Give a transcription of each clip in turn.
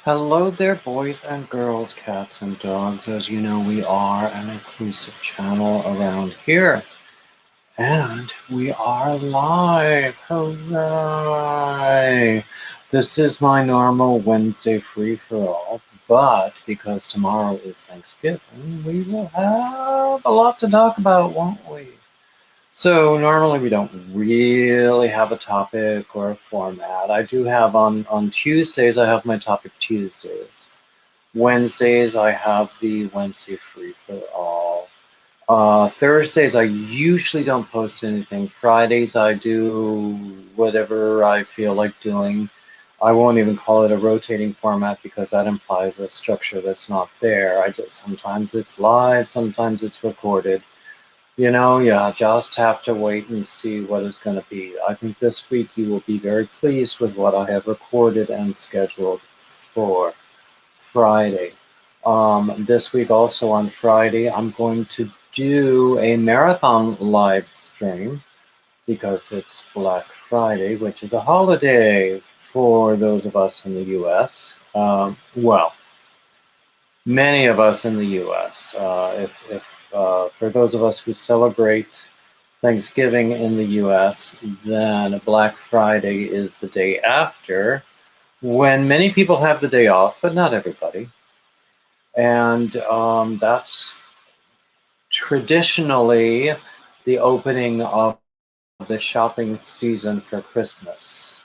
Hello there, boys and girls, cats and dogs. As you know, we are an inclusive channel around here. And we are live. Hooray! This is my normal Wednesday free for all, but because tomorrow is Thanksgiving, we will have a lot to talk about, won't we? So normally we don't really have a topic or a format. I do have on Tuesdays, I have my topic Tuesdays. Wednesdays, I have the Wednesday free for all. Thursdays, I usually don't post anything. Fridays, I do whatever I feel like doing. I won't even call it a rotating format because that implies a structure that's not there. Sometimes it's live, sometimes it's recorded. You just have to wait and see what it's going to be. I think this week you will be very pleased with what I have recorded and scheduled for Friday. This week also on Friday, I'm going to do a marathon live stream because it's Black Friday, which is a holiday for those of us in the US. Well, many of us in the US. If for those of us who celebrate Thanksgiving in the US, then Black Friday is the day after, when many people have the day off, but not everybody. And that's traditionally the opening of the shopping season for Christmas.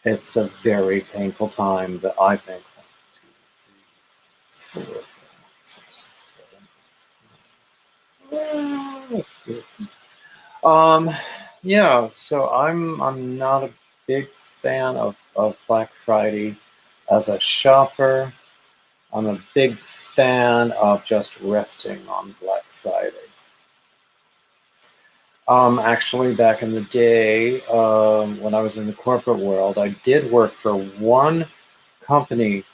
It's a very painful time that I think. 1, 2, 3, 4, 5, 6, 7, 8. Yeah, so I'm not a big fan of Black Friday as a shopper. I'm a big fan of just resting on Black Friday. Actually, back in the day, when I was in the corporate world, I did work for one company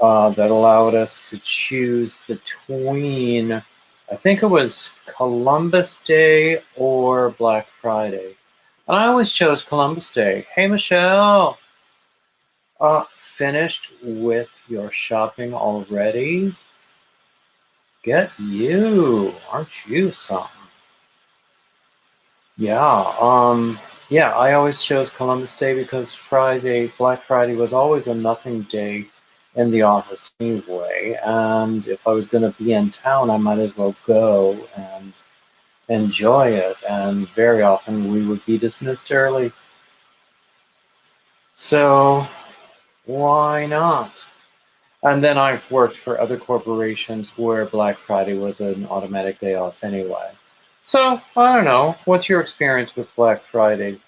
that allowed us to choose between, I think it was Columbus Day or Black Friday. And I always chose Columbus Day. Hey, Michelle, finished with your shopping already? Get you, aren't you something? Yeah, I always chose Columbus Day because Black Friday was always a nothing day in the office anyway. And if I was going to be in town, I might as well go and enjoy it. And very often we would be dismissed early. So why not? And then I've worked for other corporations where Black Friday was an automatic day off anyway. So I don't know. What's your experience with Black Friday?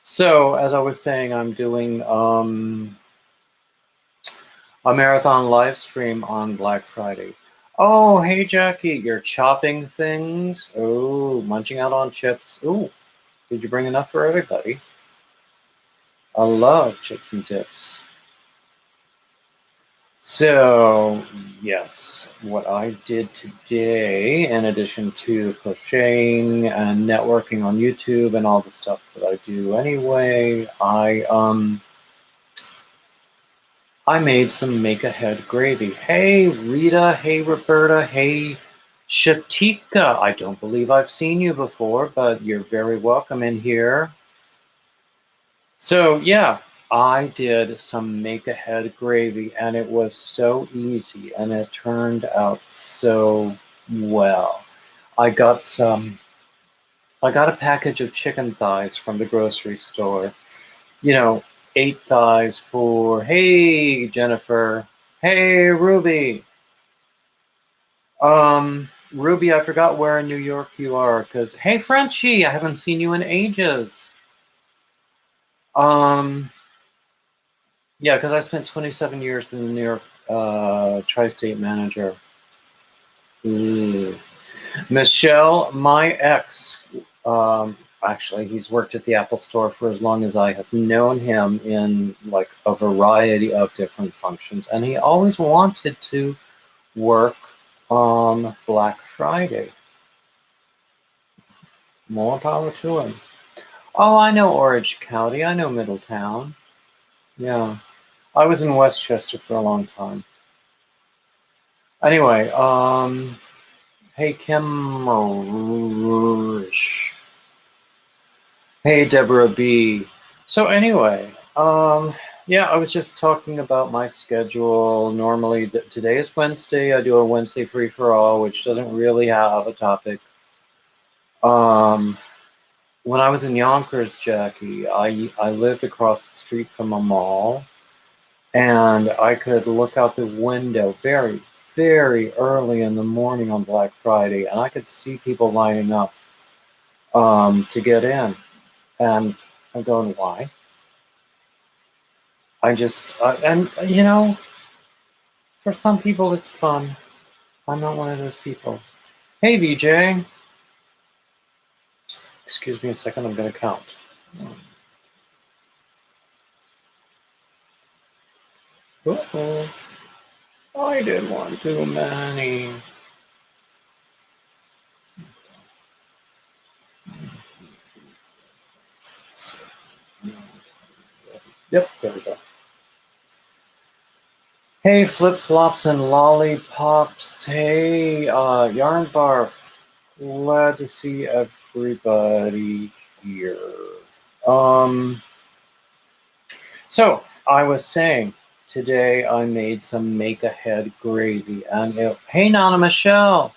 So, as I was saying, I'm doing a marathon live stream on Black Friday. Oh, hey, Jackie, you're chopping things. Oh, munching out on chips. Oh, did you bring enough for everybody? I love chips and dips. So, yes, what I did today, in addition to crocheting and networking on YouTube and all the stuff that I do anyway, I made some make-ahead gravy. Hey, Rita. Hey, Roberta. Hey, Shatika. I don't believe I've seen you before, but you're very welcome in here. So, yeah, I did some make-ahead gravy, and it was so easy, and it turned out so well. I got a package of chicken thighs from the grocery store. You know, 8 thighs for, hey, Jennifer. Hey, Ruby. Ruby, I forgot where in New York you are, because, hey, Frenchie, I haven't seen you in ages. Yeah, because I spent 27 years in the New York tri-state manager. Ooh. Michelle, my ex, actually, he's worked at the Apple Store for as long as I have known him in like a variety of different functions, and he always wanted to work on Black Friday. More power to him. Oh, I know Orange County. I know Middletown. Yeah. I was in Westchester for a long time. Anyway, hey Kim Rish. Hey Deborah B. So anyway, yeah, I was just talking about my schedule. Normally, today is Wednesday. I do a Wednesday free for all, which doesn't really have a topic. When I was in Yonkers, Jackie, I lived across the street from a mall, and I could look out the window very, very early in the morning on Black Friday, and I could see people lining up to get in. And I'm going, why? And you know, for some people it's fun. I'm not one of those people. Hey, VJ. Excuse me a second, I'm going to count. Uh-oh. I did one too many. Yep, there we go. Hey, flip-flops and lollipops. Hey, Yarn Barf. Glad to see everybody here. So, I was saying, today I made some make-ahead gravy, and hey, Nana Michelle!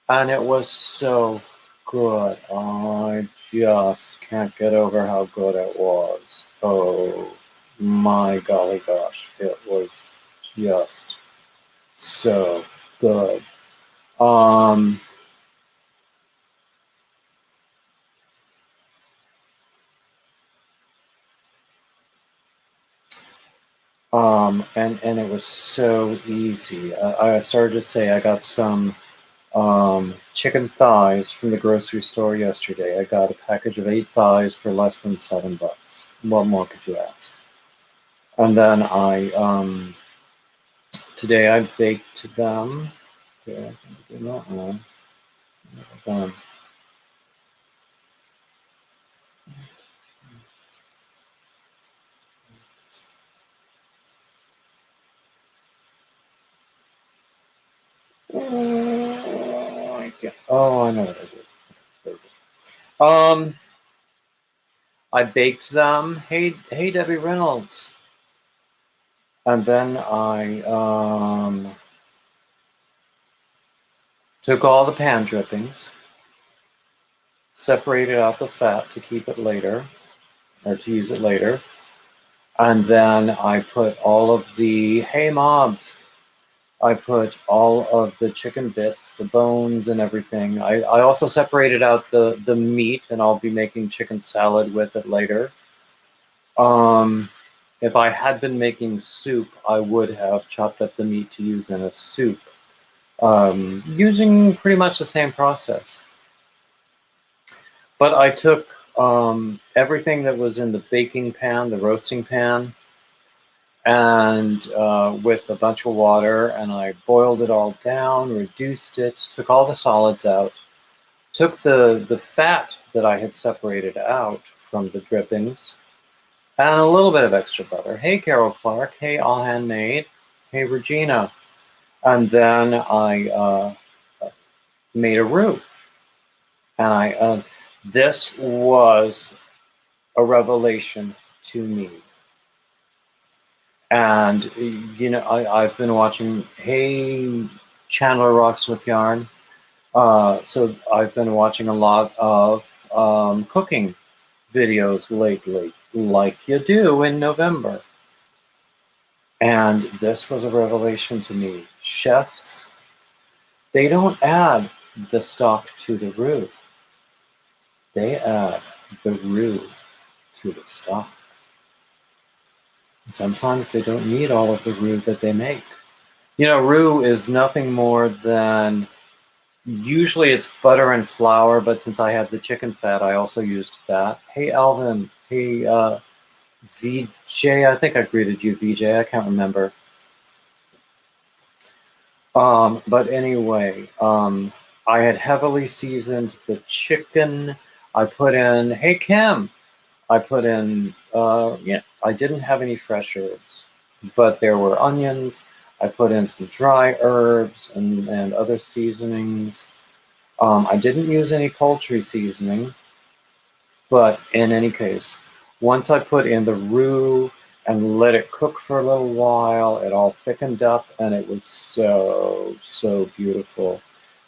And it was so good. I just can't get over how good it was. Oh my golly gosh, it was just so good. Um, and it was so easy. I started to say I got some chicken thighs from the grocery store yesterday. I got a package of 8 thighs for less than $7. What more could you ask? And then today I baked them. Okay, I do not know. Done. Oh, I know what I did. I baked them. Hey, Debbie Reynolds. And then I took all the pan drippings, separated out the fat to keep it later, or to use it later. And then I put all of the, hey mobs, I put all of the chicken bits, the bones and everything. I also separated out the meat, and I'll be making chicken salad with it later. If I had been making soup, I would have chopped up the meat to use in a soup, using pretty much the same process. But I took everything that was in the baking pan, the roasting pan, and with a bunch of water, and I boiled it all down, reduced it, took all the solids out, took the fat that I had separated out from the drippings, and a little bit of extra butter. Hey, Carol Clark. Hey, All Handmade. Hey, Regina. And then I made a roux. And this was a revelation to me. And, you know, I've been watching, hey, Chandler Rocks with Yarn. So I've been watching a lot of cooking videos lately, like you do in November. And this was a revelation to me. Chefs, they don't add the stock to the roux. They add the roux to the stock. And sometimes they don't need all of the roux that they make. You know, roux is nothing more than, usually it's butter and flour, but since I had the chicken fat, I also used that. Hey, Alvin. Hey, VJ. I think I greeted you, VJ. I can't remember. But anyway, I had heavily seasoned the chicken. I put in, hey Kim, I put in, yeah, I didn't have any fresh herbs. but there were onions. I put in some dry herbs and other seasonings. I didn't use any poultry seasoning, but in any case, once I put in the roux and let it cook for a little while, it all thickened up and it was so beautiful.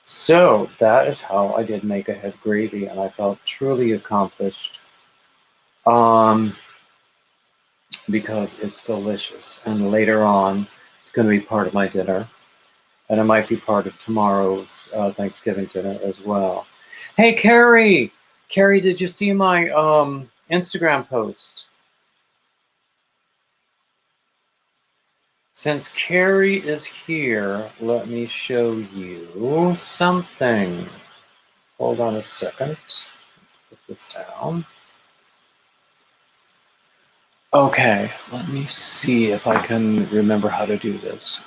So that is how I did make a head gravy, and I felt truly accomplished um, because it's delicious. And later on, it's going to be part of my dinner, and it might be part of tomorrow's Thanksgiving dinner as well. Hey, Carrie! Carrie, did you see my Instagram post? Since Carrie is here, let me show you something. Hold on a second. Put this down. Okay, let me see if I can remember how to do this.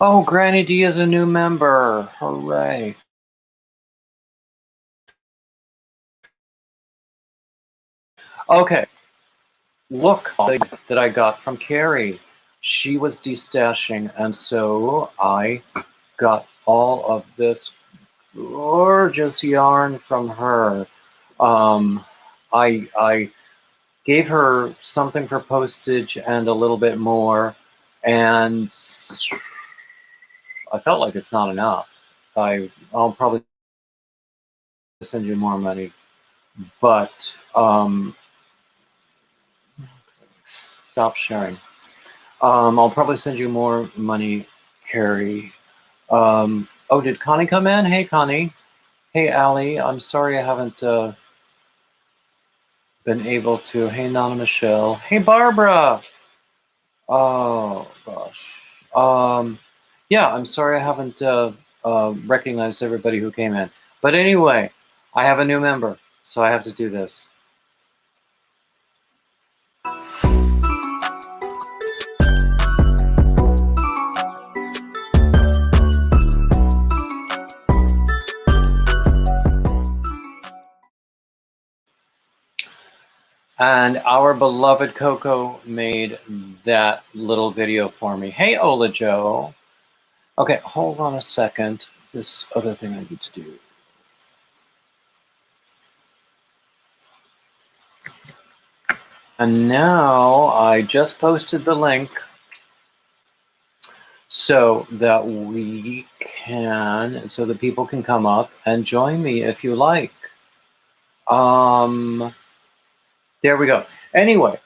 Oh, Granny D is a new member. Hooray. Okay, look that I got from Carrie. She was destashing, and so I got all of this gorgeous yarn from her. Um, I gave her something for postage and a little bit more, and I felt like it's not enough. I'll probably send you more money, but stop sharing. I'll probably send you more money, Carrie. Oh, did Connie come in? Hey, Connie. Hey, Allie. I'm sorry I haven't been able to. Hey, Nana Michelle. Hey, Barbara. Oh gosh. Yeah, I'm sorry I haven't recognized everybody who came in. But anyway, I have a new member, so I have to do this. And our beloved Coco made that little video for me. Hey, Ola Joe. Okay, hold on a second. This other thing I need to do. And now I just posted the link so that so that people can come up and join me if you like. There we go. Anyway,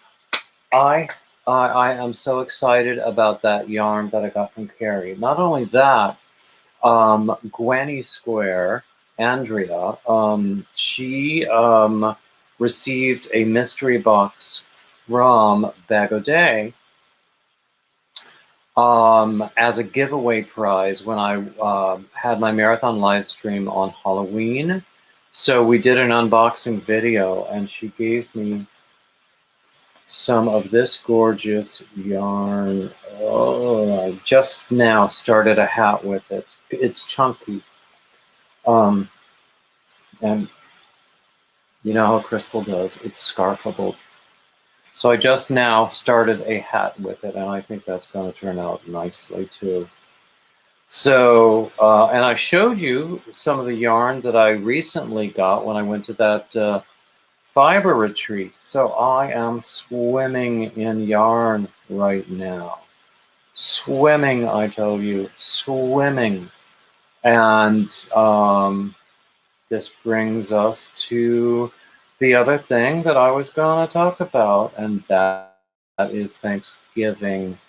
I am so excited about that yarn that I got from Carrie. Not only that, Gwenny Square, Andrea, she received a mystery box from Bag O' Day as a giveaway prize when I had my marathon live stream on Halloween. So we did an unboxing video, and she gave me some of this gorgeous yarn. Oh, I just now started a hat with it. It's chunky. And you know how Crystal does, it's scarfable. So I just now started a hat with it, and I think that's going to turn out nicely too. So, and I showed you some of the yarn that I recently got when I went to that fiber retreat. So I am swimming in yarn right now. Swimming, I tell you, swimming. And this brings us to the other thing that I was going to talk about, and that is Thanksgiving.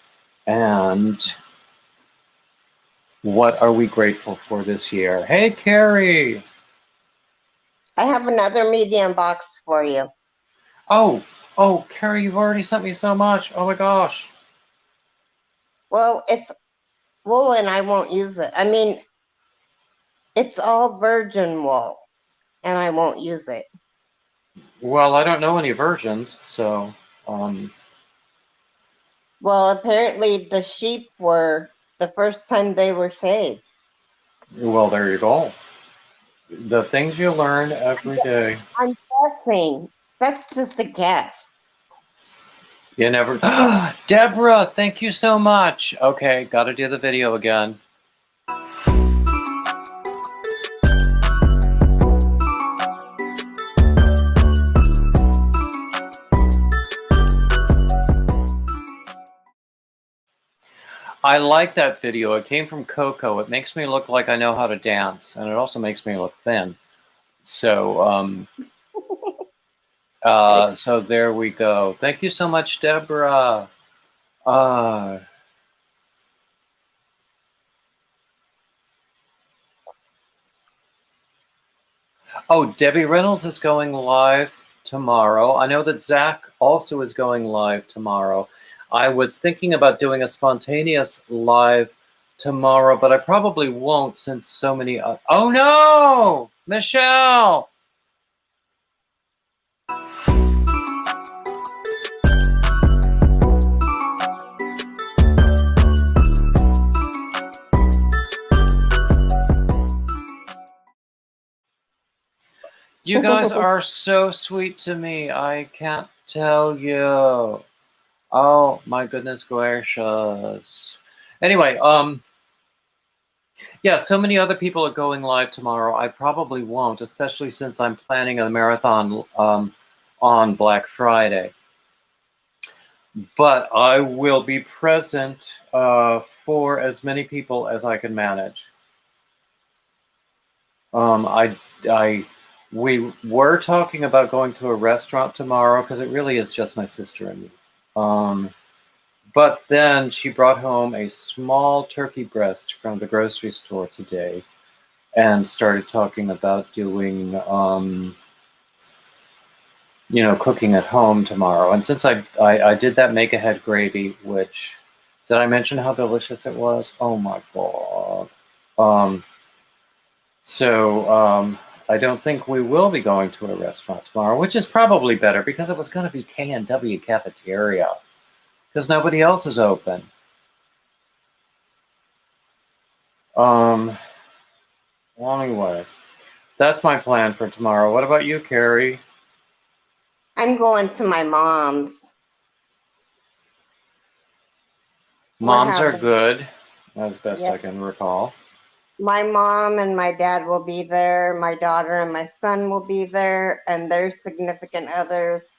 And what are we grateful for this year? Hey, Carrie. I have another medium box for you. Oh, Carrie, you've already sent me so much. Oh my gosh. Well, it's wool and I won't use it. I mean, it's all virgin wool and I won't use it. Well, I don't know any virgins, so Well, apparently the sheep were the first time they were saved. well, there you go. The things you learn every day. I'm guessing. That's just a guess. You never. Deborah, thank you so much. Okay, got to do the video again. I like that video. It came from Coco. It makes me look like I know how to dance, and it also makes me look thin. So, so there we go. Thank you so much, Deborah. Oh, Debbie Reynolds is going live tomorrow. I know that Zach also is going live tomorrow. I was thinking about doing a spontaneous live tomorrow, but I probably won't since so many. Oh no, Michelle! You guys are so sweet to me. I can't tell you. Oh my goodness gracious. Anyway, yeah, so many other people are going live tomorrow. I probably won't, especially since I'm planning a marathon on Black Friday. But I will be present for as many people as I can manage. We were talking about going to a restaurant tomorrow because it really is just my sister and me. But then she brought home a small turkey breast from the grocery store today and started talking about doing, cooking at home tomorrow. And since I did that make ahead gravy, which, did I mention how delicious it was? Oh my God. I don't think we will be going to a restaurant tomorrow, which is probably better because it was going to be K&W cafeteria because nobody else is open. Well, anyway, that's my plan for tomorrow. What about you, Carrie? I'm going to my mom's. Moms are good, as best Yep. I can recall. My mom and my dad will be there. My daughter and my son will be there, and their significant others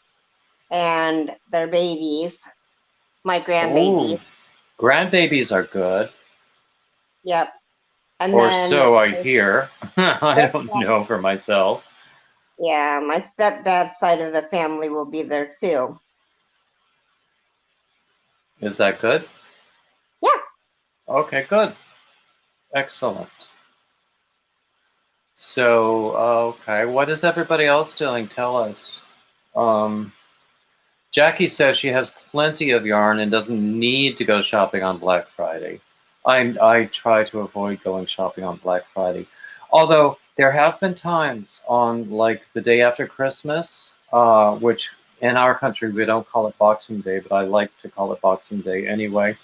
and their babies. My grandbabies. Ooh, grandbabies are good. Yep. And Or then, so I hear. I don't know for myself. yeah, my stepdad's side of the family will be there too. Is that good? Yeah. Okay, good. Excellent. So, okay, what is everybody else doing? Tell us. Jackie says she has plenty of yarn and doesn't need to go shopping on Black Friday. I try to avoid going shopping on Black Friday. Although there have been times on like the day after Christmas, which in our country we don't call it Boxing Day, but I like to call it Boxing Day anyway.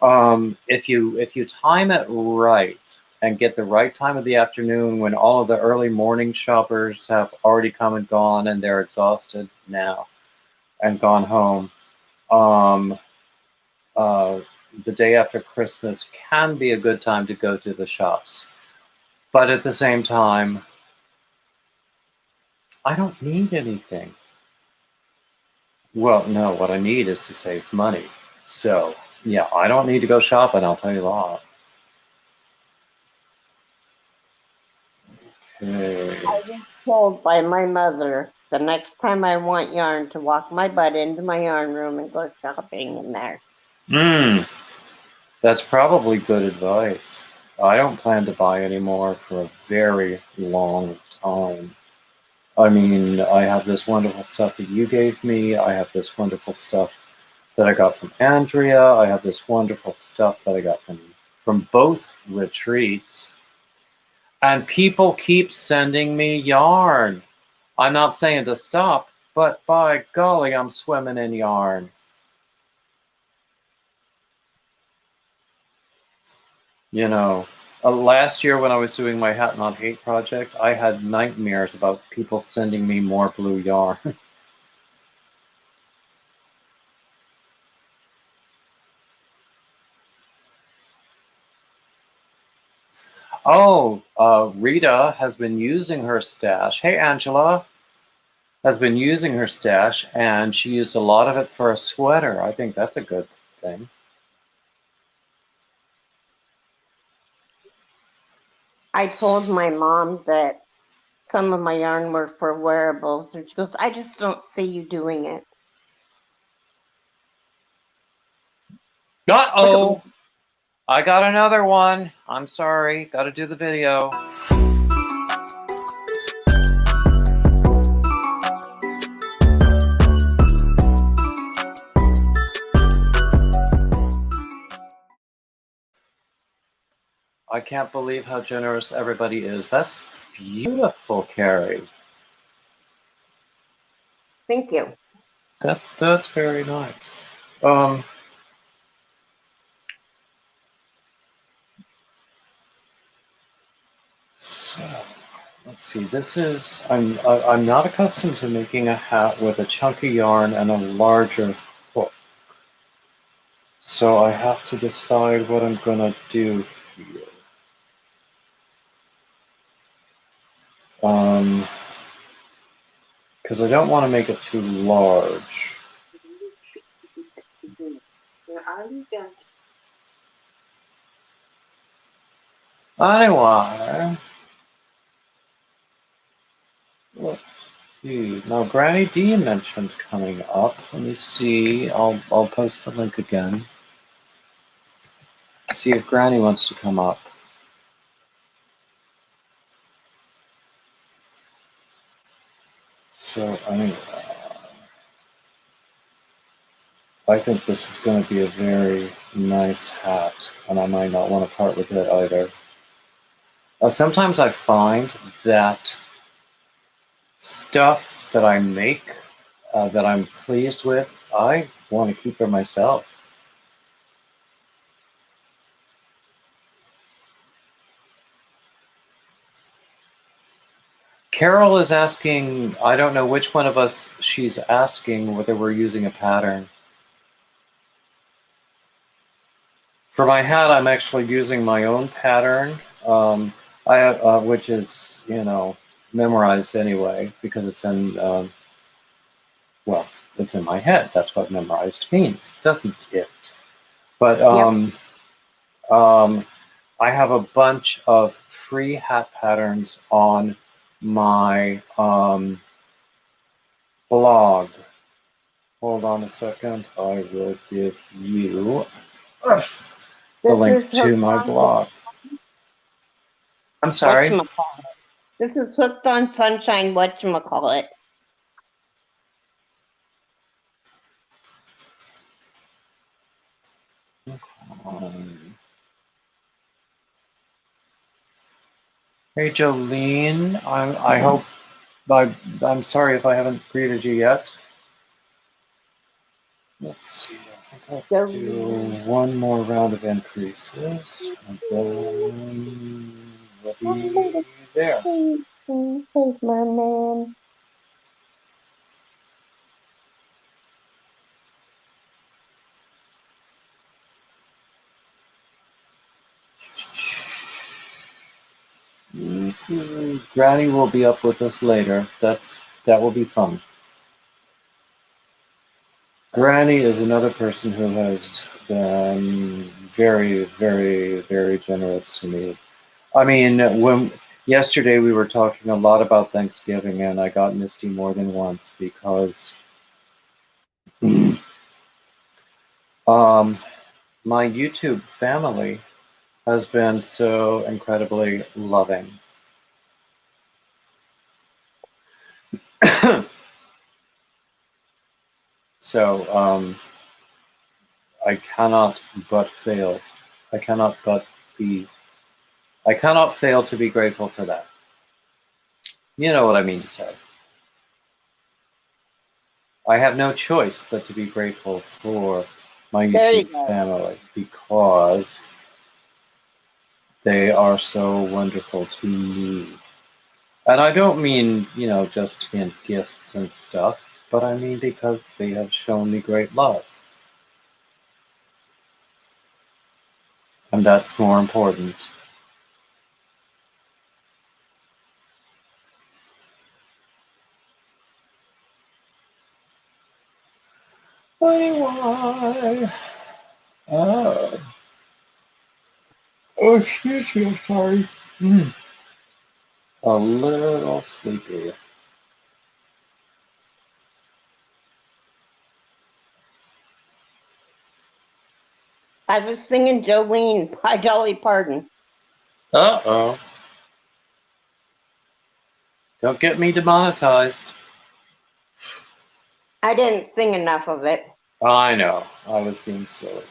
If you time it right and get the right time of the afternoon when all of the early morning shoppers have already come and gone and they're exhausted now and gone home, the day after Christmas can be a good time to go to the shops. But at the same time, I don't need anything. Well, no, what I need is to save money. So, yeah, I don't need to go shopping, I'll tell you that. Okay. I was told by my mother the next time I want yarn to walk my butt into my yarn room and go shopping in there. That's probably good advice. I don't plan to buy any more for a very long time. I mean, I have this wonderful stuff that you gave me. I have this wonderful stuff that I got from Andrea. I have this wonderful stuff that I got from both retreats. And people keep sending me yarn. I'm not saying to stop, but by golly, I'm swimming in yarn. You know, last year when I was doing my Hat Not Hate project, I had nightmares about people sending me more blue yarn. Oh, Rita has been using her stash. Hey, Angela. Has been using her stash, and she used a lot of it for a sweater. I think that's a good thing. I told my mom that some of my yarn were for wearables, and she goes, I just don't see you doing it. Uh-oh! I got another one. I'm sorry. Got to do the video. I can't believe how generous everybody is. That's beautiful, Carrie. Thank you. That's very nice. So let's see. This is I'm not accustomed to making a hat with a chunky yarn and a larger hook. So I have to decide what I'm gonna do here. Because I don't want to make it too large. Anyway, let's see. Now, Granny D mentioned coming up. Let me see. I'll post the link again. See if Granny wants to come up. So anyway, I think this is going to be a very nice hat, and I might not want to part with it either. Sometimes I find that stuff that I make that I'm pleased with, I want to keep for myself. Carol is asking, I don't know which one of us she's asking whether we're using a pattern. For my hat, I'm actually using my own pattern, which is, memorized anyway, because it's in, well, it's in my head. That's what memorized means, doesn't it? But I have a bunch of free hat patterns on my blog. Hold on a second. I will give you the link to my blog. I'm sorry. This is Hooked on Sunshine. Whatchamacallit? Hey, Jolene. I hope. I'm sorry if I haven't greeted you yet. Let's see. I think I'll do one more round of increases, and then we'll be there. Hey, Merman. Granny will be up with us later. That will be fun. Granny is another person who has been very, very, very generous to me. I mean, yesterday we were talking a lot about Thanksgiving, and I got misty more than once because my YouTube family has been so incredibly loving. So I cannot but fail. I cannot fail to be grateful for that. You know what I mean to say. I have no choice but to be grateful for my There you YouTube go. family because they are so wonderful to me. And I don't mean, just in gifts and stuff, but I mean because they have shown me great love. And that's more important. Anyway, uh, oh, excuse me, I'm sorry. A little sleepy. I was singing Jolene by Dolly Parton. Uh-oh. Don't get me demonetized. I didn't sing enough of it. I know. I was being silly.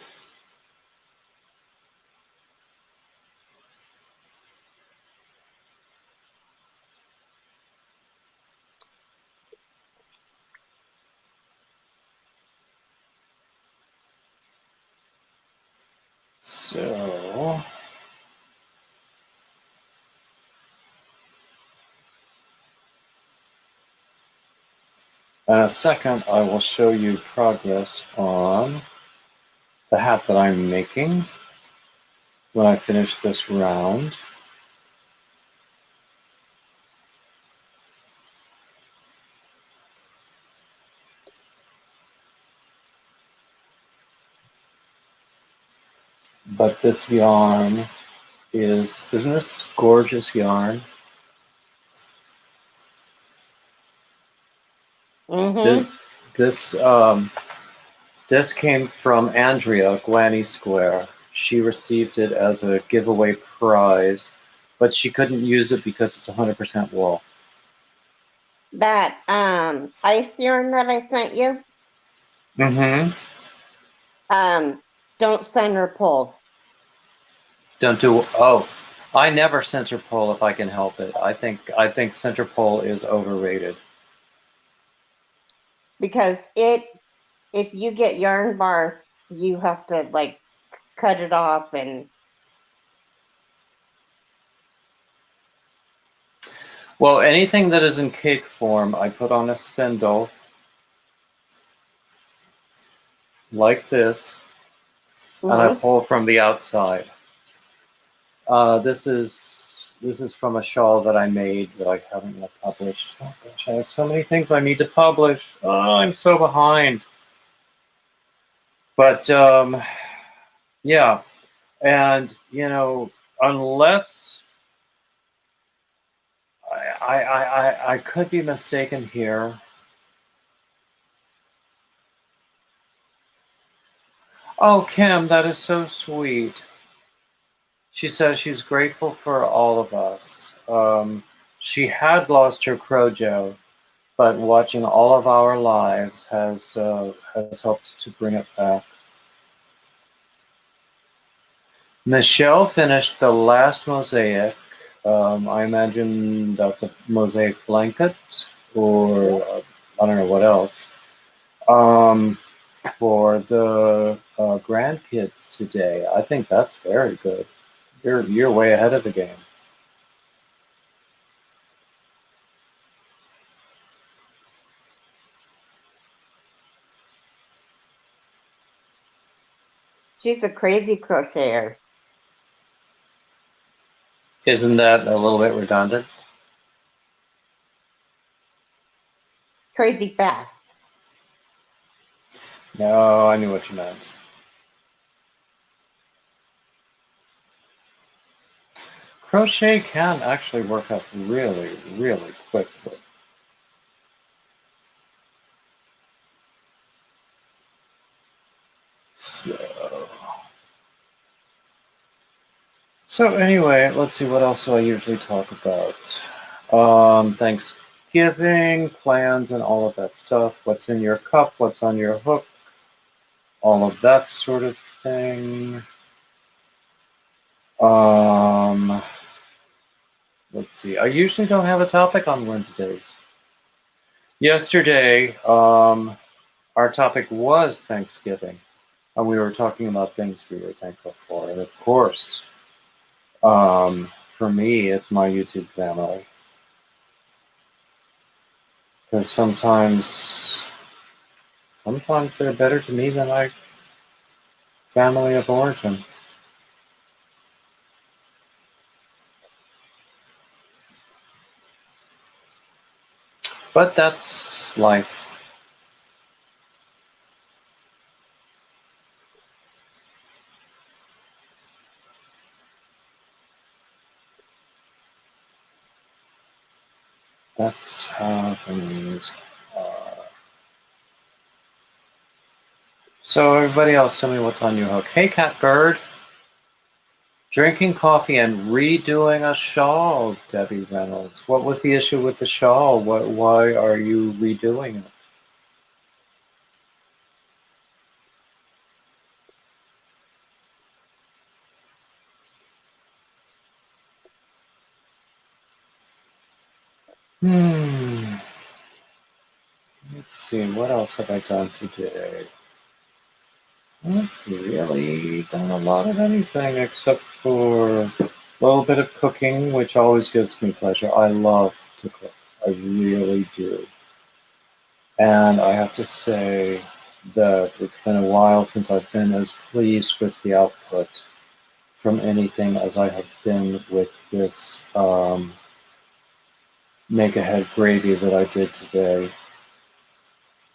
So, in a second, I will show you progress on the hat that I'm making when I finish this round. But this yarn isn't this gorgeous yarn? Mm-hmm. This came from Andrea Glanny Square. She received it as a giveaway prize, but she couldn't use it because it's 100% wool. That ice yarn that I sent you. Mm-hmm. Don't center pull. Don't do. Oh, I never center pull if I can help it. I think center pull is overrated. Because if you get yarn bar, you have to like cut it off and Well, anything that is in cake form, I put on a spindle like this, and I pull from the outside. This is from a shawl that I made that I haven't yet published. Oh gosh, I have so many things I need to publish. Oh, I'm so behind. But yeah, and unless I could be mistaken here. Oh, Kim, that is so sweet. She says she's grateful for all of us. She had lost her Crojo, but watching all of our lives has helped to bring it back. Michelle finished the last mosaic. I imagine that's a mosaic blanket, or I don't know what else. For the grandkids today, I think that's very good. You're way ahead of the game. she's a crazy crocheter. Isn't that a little bit redundant? Crazy fast. No, I knew what you meant. Crochet can actually work up really, really quickly. So anyway, let's see, what else do I usually talk about? Thanksgiving, plans, and all of that stuff. What's in your cup? What's on your hook? All of that sort of thing. Let's see. I usually don't have a topic on Wednesdays. Yesterday, our topic was Thanksgiving, and we were talking about things we were thankful for. And of course, for me, it's my YouTube family. Because sometimes they're better to me than my family of origin. But that's life. That's how things are. So everybody else, tell me what's on your hook. Hey, Catbird. Drinking coffee and redoing a shawl, Debbie Reynolds. What was the issue with the shawl? Why are you redoing it? Let's see, what else have I done today? Not really done a lot of anything except for a little bit of cooking, which always gives me pleasure. I love to cook. I really do. And I have to say that it's been a while since I've been as pleased with the output from anything as I have been with this make ahead gravy that I did today.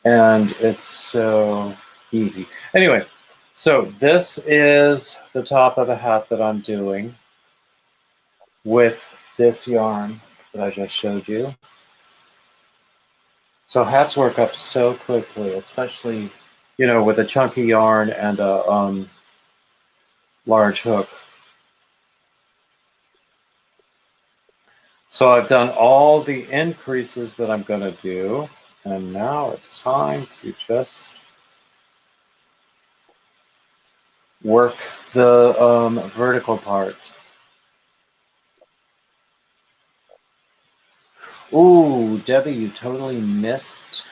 And it's so easy. Anyway, so this is the top of the hat that I'm doing with this yarn that I just showed you. So hats work up so quickly, especially, with a chunky yarn and a large hook. So I've done all the increases that I'm going to do, and now it's time to just work the vertical part. Ooh, Debbie, you totally missed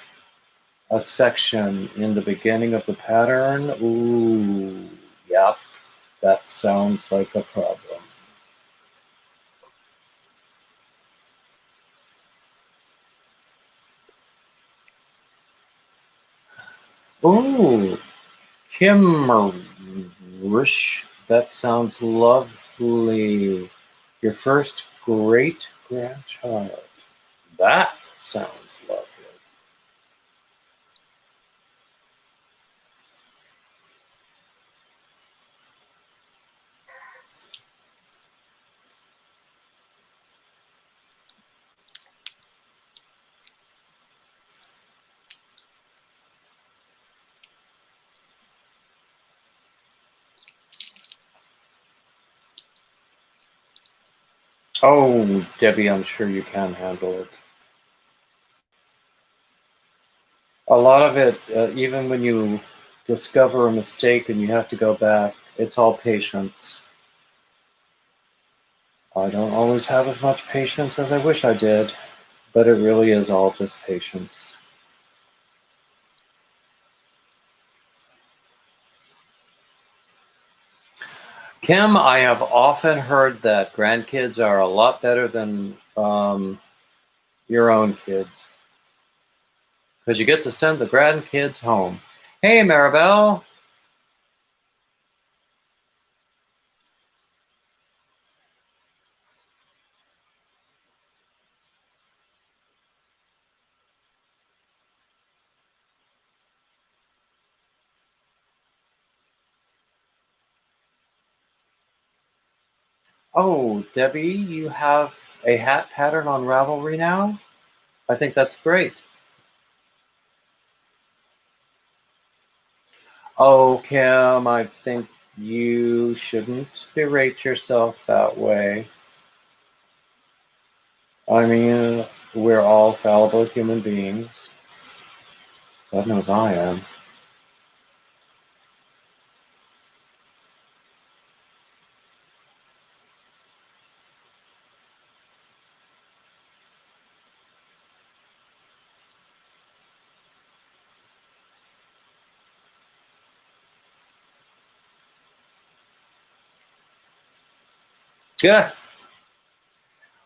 a section in the beginning of the pattern. Ooh, yep, that sounds like a problem. Ooh, Kimmerish, that sounds lovely. Your first great grandchild. That sounds lovely. Oh, Debbie, I'm sure you can handle it. A lot of it, even when you discover a mistake and you have to go back, it's all patience. I don't always have as much patience as I wish I did, but it really is all just patience. Kim, I have often heard that grandkids are a lot better than your own kids, because you get to send the grandkids home. Hey, Maribel. Oh, Debbie, you have a hat pattern on Ravelry now? I think that's great. Oh, Kim, I think you shouldn't berate yourself that way. I mean, we're all fallible human beings. God knows I am. Good.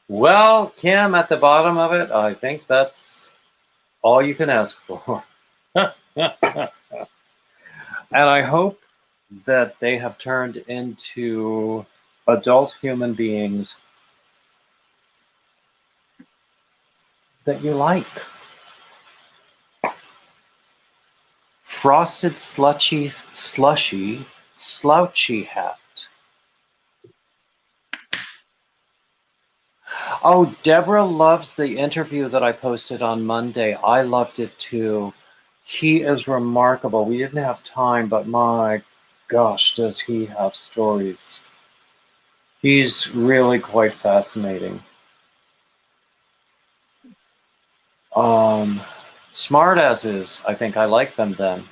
Well, Kim, at the bottom of it, I think that's all you can ask for. And I hope that they have turned into adult human beings that you like. Frosted slushy, slouchy hat. Oh, Deborah loves the interview that I posted on Monday. I loved it too. He is remarkable. We didn't have time, but my gosh, does he have stories. He's really quite fascinating. Smart as is. I think I like them then.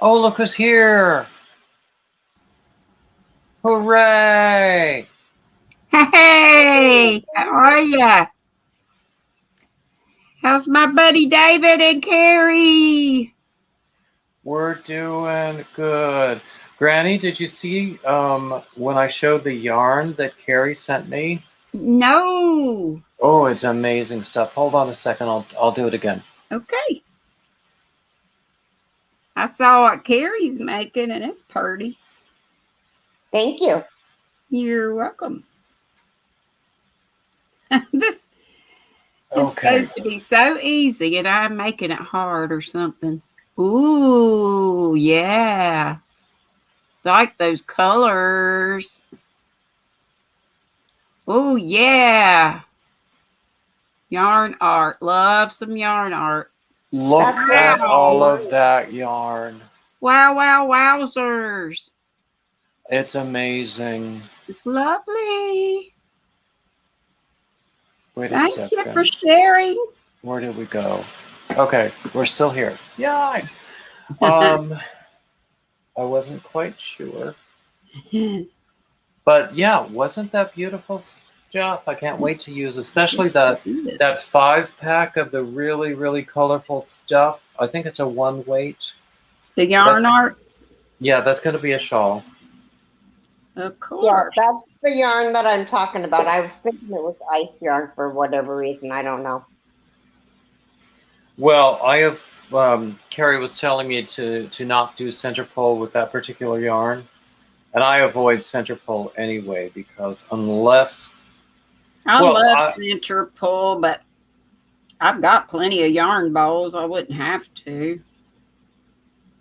Oh, look who's here! Hooray! Hey, how are ya? How's my buddy David and Carrie? We're doing good. Granny, did you see when I showed the yarn that Carrie sent me? No. Oh, it's amazing stuff. Hold on a second. I'll do it again. Okay. I saw what Carrie's making and it's pretty. Thank you. You're welcome. This is Okay. supposed to be so easy and I'm making it hard or something. Ooh, yeah. Like those colors. Oh, yeah. Yarn art. Love some yarn art. Look That's at right. all of that yarn. Wow, wow, wowzers. It's amazing. It's lovely. Wait a Thank second. you for sharing. Where did we go? Okay, we're still here. Yay! I wasn't quite sure. But yeah, wasn't that beautiful stuff? I can't wait to use, especially that 5-pack of the really, really colorful stuff. I think it's a 1 weight. The yarn art? Yeah, that's going to be a shawl. Of course. Yeah, that's the yarn that I'm talking about. I was thinking it was ice yarn for whatever reason. I don't know. Well, I have, Carrie was telling me to not do center pull with that particular yarn. And I avoid center pull anyway, because unless... I love center pull, but I've got plenty of yarn balls. I wouldn't have to.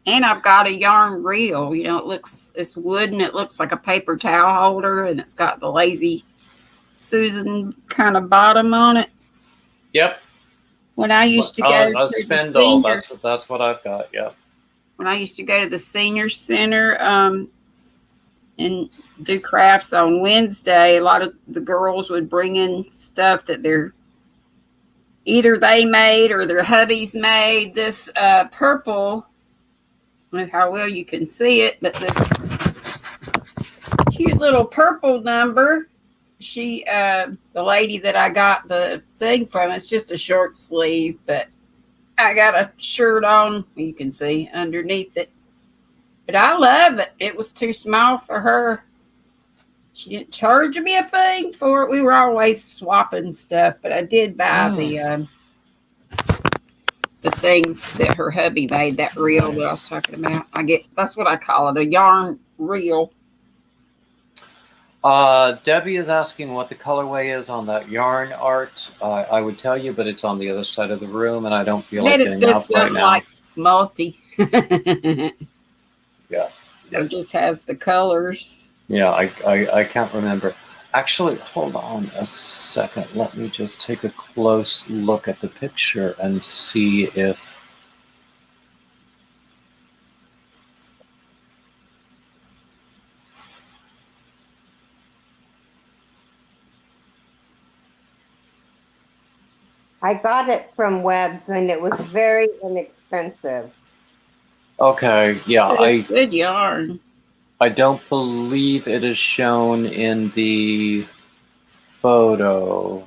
And I've got a yarn reel. You know, it's wooden. It looks like a paper towel holder, and it's got the Lazy Susan kind of bottom on it. Yep. When I used to go to Spindle, that's what I've got. Yep. When I used to go to the senior center and do crafts on Wednesday, a lot of the girls would bring in stuff that either they made or their hubbies made. This purple, I don't know how well you can see it, but this cute little purple number. The lady that I got the thing from, it's just a short sleeve, but I got a shirt on, you can see underneath it. But I love it. It was too small for her. She didn't charge me a thing for it. We were always swapping stuff, but I did buy the thing that her hubby made, that reel that I was talking about. That's what I call it, a yarn reel. Debbie is asking what the colorway is on that yarn art. I would tell you, but it's on the other side of the room, and I don't feel like getting out right now. Like multi. Yeah. Or just has the colors. Yeah, I can't remember. Actually, hold on a second. Let me just take a close look at the picture and see if... I got it from Webb's and it was very inexpensive. Okay, yeah. It's good yarn. I don't believe it is shown in the photo.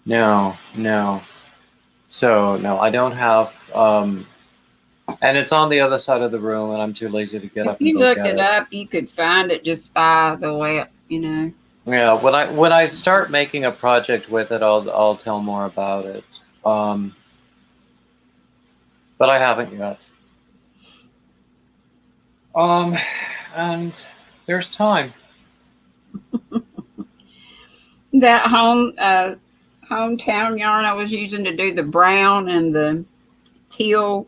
No. So, no, I don't have, and it's on the other side of the room, and I'm too lazy to get If up and you go looked get it it. up, you could find it just by the web, Yeah, when I start making a project with it, I'll tell more about it. But I haven't yet. And there's time. That hometown yarn I was using to do the brown and the teal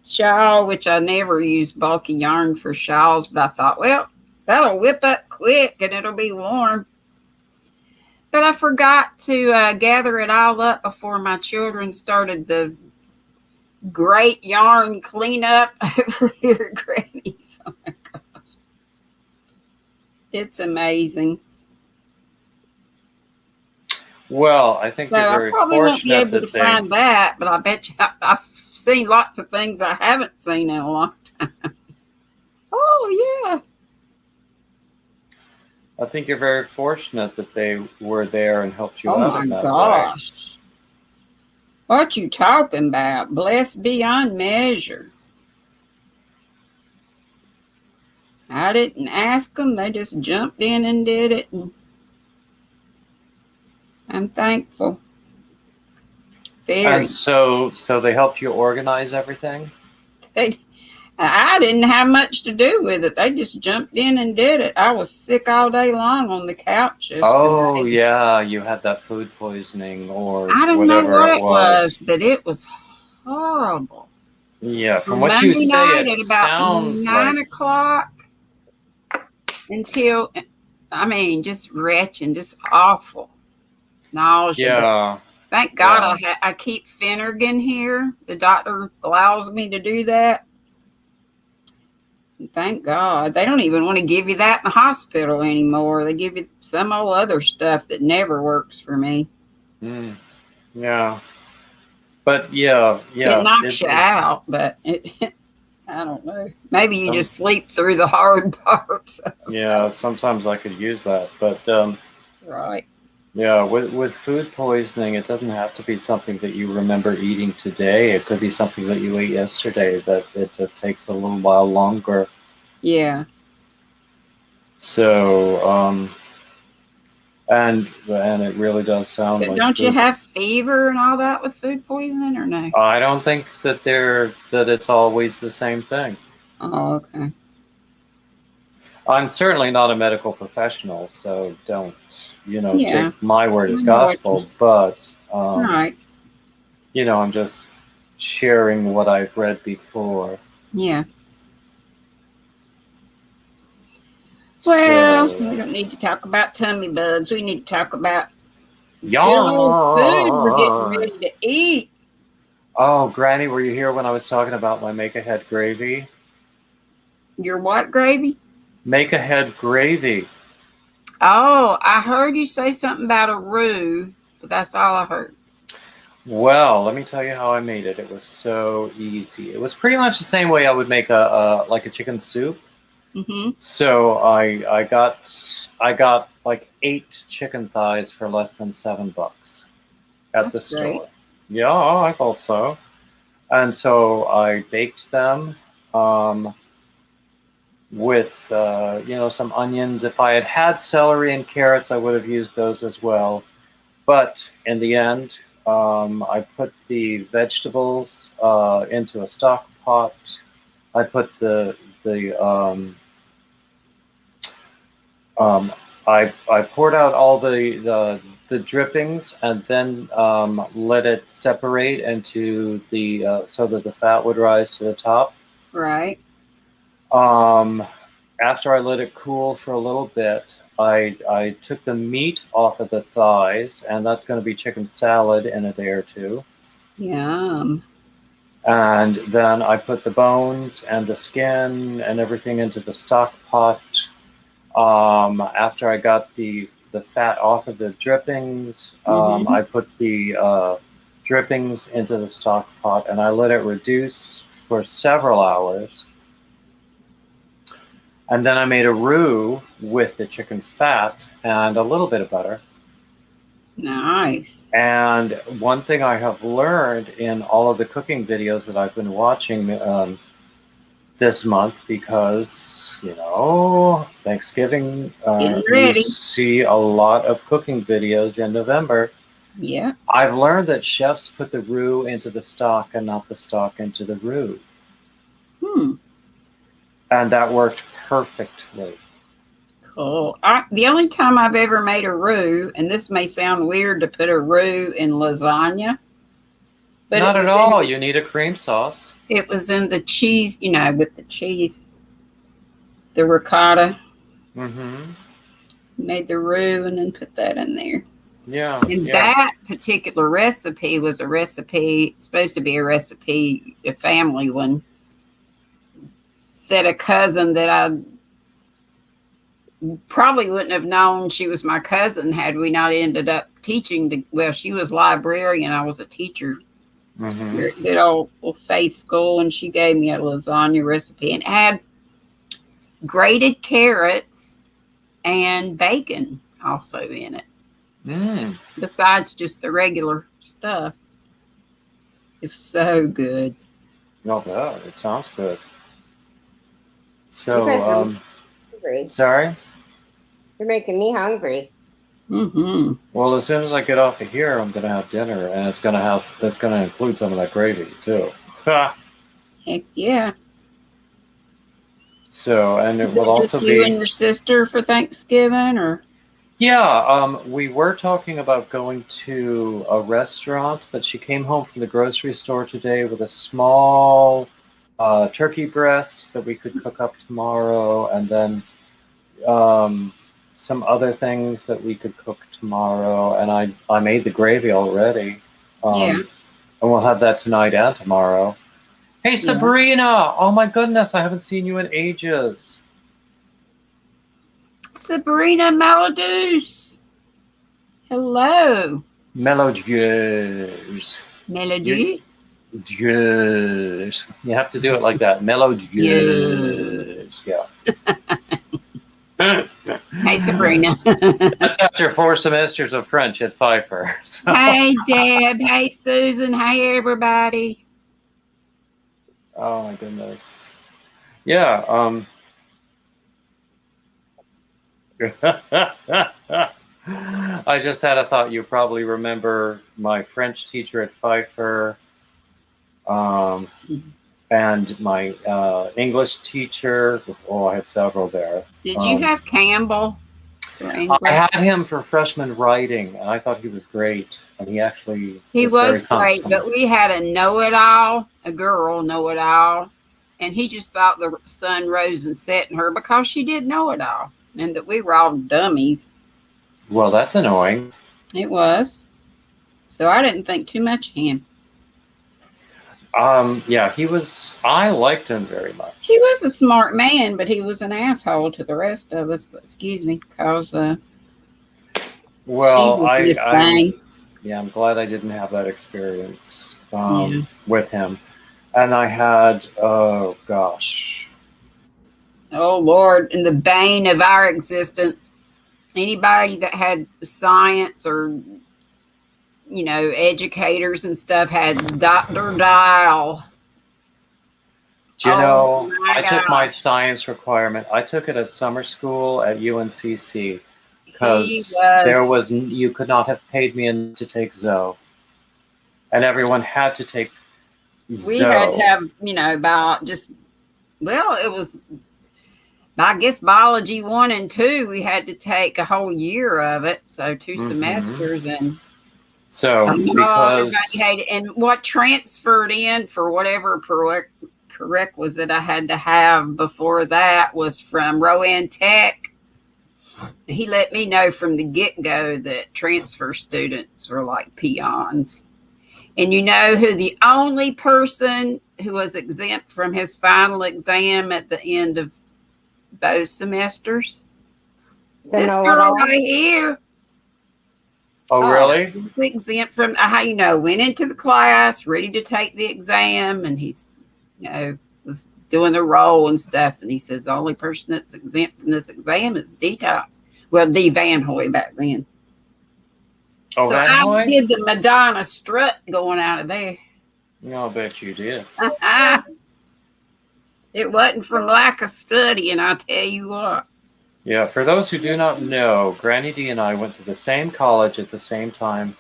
shawl, which I never use bulky yarn for shawls, but I thought, well, that'll whip up quick and it'll be warm. But I forgot to gather it all up before my children started the great yarn cleanup over here at Granny's. Oh my gosh. It's amazing. Well, I think So you're I very probably won't be fortunate able to that they. find that, but I bet you I've seen lots of things I haven't seen in a long time. Oh, yeah. I think you're very fortunate that they were there and helped you Oh, out my in that way. gosh. What you talking about? Blessed beyond measure. I didn't ask them. They just jumped in and did it. And I'm thankful. Very. And so they helped you organize everything? I didn't have much to do with it. They just jumped in and did it. I was sick all day long on the couch yesterday. Oh, yeah, you had that food poisoning or I don't know whatever what it it was, but it was horrible. Yeah, from From what you Monday say, night it at about sounds 9 like. o'clock until, just wretching, just awful. Nausea. But Yeah, thank God yeah. I keep Finnegan here. The doctor allows me to do that. Thank God. They don't even want to give you that in the hospital anymore. They give you some old other stuff that never works for me. Yeah. But yeah, It knocks you out, but I don't know. Maybe you just sleep through the hard parts. Yeah, sometimes I could use that. But right. Yeah, with food poisoning, it doesn't have to be something that you remember eating today. It could be something that you ate yesterday that it just takes a little while longer. Yeah. So, and it really does sound But like. don't you have fever and all that with food poisoning, or no? I don't think that it's always the same thing. Oh, okay. I'm certainly not a medical professional, so don't, Yeah. take my word as gospel, but, right. I'm just sharing what I've read before. Yeah. Well, we don't need to talk about tummy bugs. We need to talk about food we're getting ready to eat. Oh, Granny, were you here when I was talking about my make-ahead gravy? Your what gravy? Make-ahead gravy. Oh, I heard you say something about a roux, but that's all I heard. Well, let me tell you how I made it. It was so easy. It was pretty much the same way I would make a chicken soup. Mm-hmm. So I got like 8 chicken thighs for less than $7 at the store. Great. Yeah, I thought so. And so I baked them with some onions. If I had celery and carrots, I would have used those as well. But in the end, I put the vegetables into a stock pot. I put I poured out all the drippings and then let it separate into so that the fat would rise to the top. Right. After I let it cool for a little bit, I took the meat off of the thighs, and that's going to be chicken salad in a day or two. Yum. And then I put the bones and the skin and everything into the stock pot. After I got the fat off of the drippings, I put the drippings into the stock pot, and I let it reduce for several hours. And then I made a roux with the chicken fat and a little bit of butter. Nice. And one thing I have learned in all of the cooking videos that I've been watching this month, because, Thanksgiving, Getting ready. you see a lot of cooking videos in November. Yeah. I've learned that chefs put the roux into the stock and not the stock into the roux. And that worked perfectly. Cool. The only time I've ever made a roux, and this may sound weird to put a roux in lasagna, but Not at all. You need a cream sauce. It was in the cheese, with the cheese, the ricotta. Mm-hmm. Made the roux and then put that in there. Yeah. And that particular recipe was supposed to be a recipe, a family one. Said a cousin that I probably wouldn't have known she was my cousin had we not ended up teaching. She was librarian. I was a teacher. Mm-hmm. Good old faith school, and she gave me a lasagna recipe and had grated carrots and bacon also in it. Besides just the regular stuff. It's so good. No, it sounds good. So, sorry? You're making me hungry. Mm-hmm. Well, as soon as I get off of here, I'm gonna have dinner, and it's gonna include some of that gravy too. Heck yeah! So, and it will also be you and your sister for Thanksgiving, or? Yeah, we were talking about going to a restaurant, but she came home from the grocery store today with a small turkey breast that we could cook up tomorrow, and then some other things that we could cook tomorrow. And I made the gravy already. And we'll have that tonight and tomorrow. Hey, Sabrina! Oh my goodness, I haven't seen you in ages. Sabrina Melodus. Hello. Melodus. Melody? Yes. You have to do it like that. Melodus. Yeah. Hey, Sabrina. That's after 4 semesters of French at Pfeiffer. So. Hey, Deb. Hey, Susan. Hey, everybody. Oh, my goodness. Yeah. I just had a thought. You probably remember my French teacher at Pfeiffer, and my English teacher. Oh, I had several there. Did you have Campbell for English? I had him for freshman writing, and I thought he was great. And he actually was great, but we had a know-it-all, a girl know-it-all, and he just thought the sun rose and set in her because she did know it all. And that we were all dummies. Well, that's annoying. It was. So I didn't think too much of him. Yeah, I liked him very much. He was a smart man, but he was an asshole to the rest of us. But excuse me, because well, I'm glad I didn't have that experience with him. And I had, oh Lord, in the bane of our existence, anybody that had science or, educators and stuff had Dr. Dial. Do you know, I took my science requirement. I took it at summer school at UNCC because you could not have paid me in to take Zoe. And everyone had to take Zoe. We had to have, it was, I guess, biology 1 and 2, we had to take a whole year of it. So 2 semesters. And so because and what transferred in for whatever prerequisite I had to have before that was from Rowan Tech. He let me know from the get-go that transfer students were like peons. And you know who the only person who was exempt from his final exam at the end of both semesters? This girl right here. Oh, Oh. really? Exempt from, how you know, went into the class ready to take the exam, and he's, was doing the roll and stuff. And he says the only person that's exempt from this exam is Detox. Well, D Van Hoy back then. Oh, So Van I Hoy? did the Madonna strut going out of there. No, I bet you did. It wasn't from lack of studying, I tell you what. Yeah, for those who do not know, Granny D and I went to the same college at the same time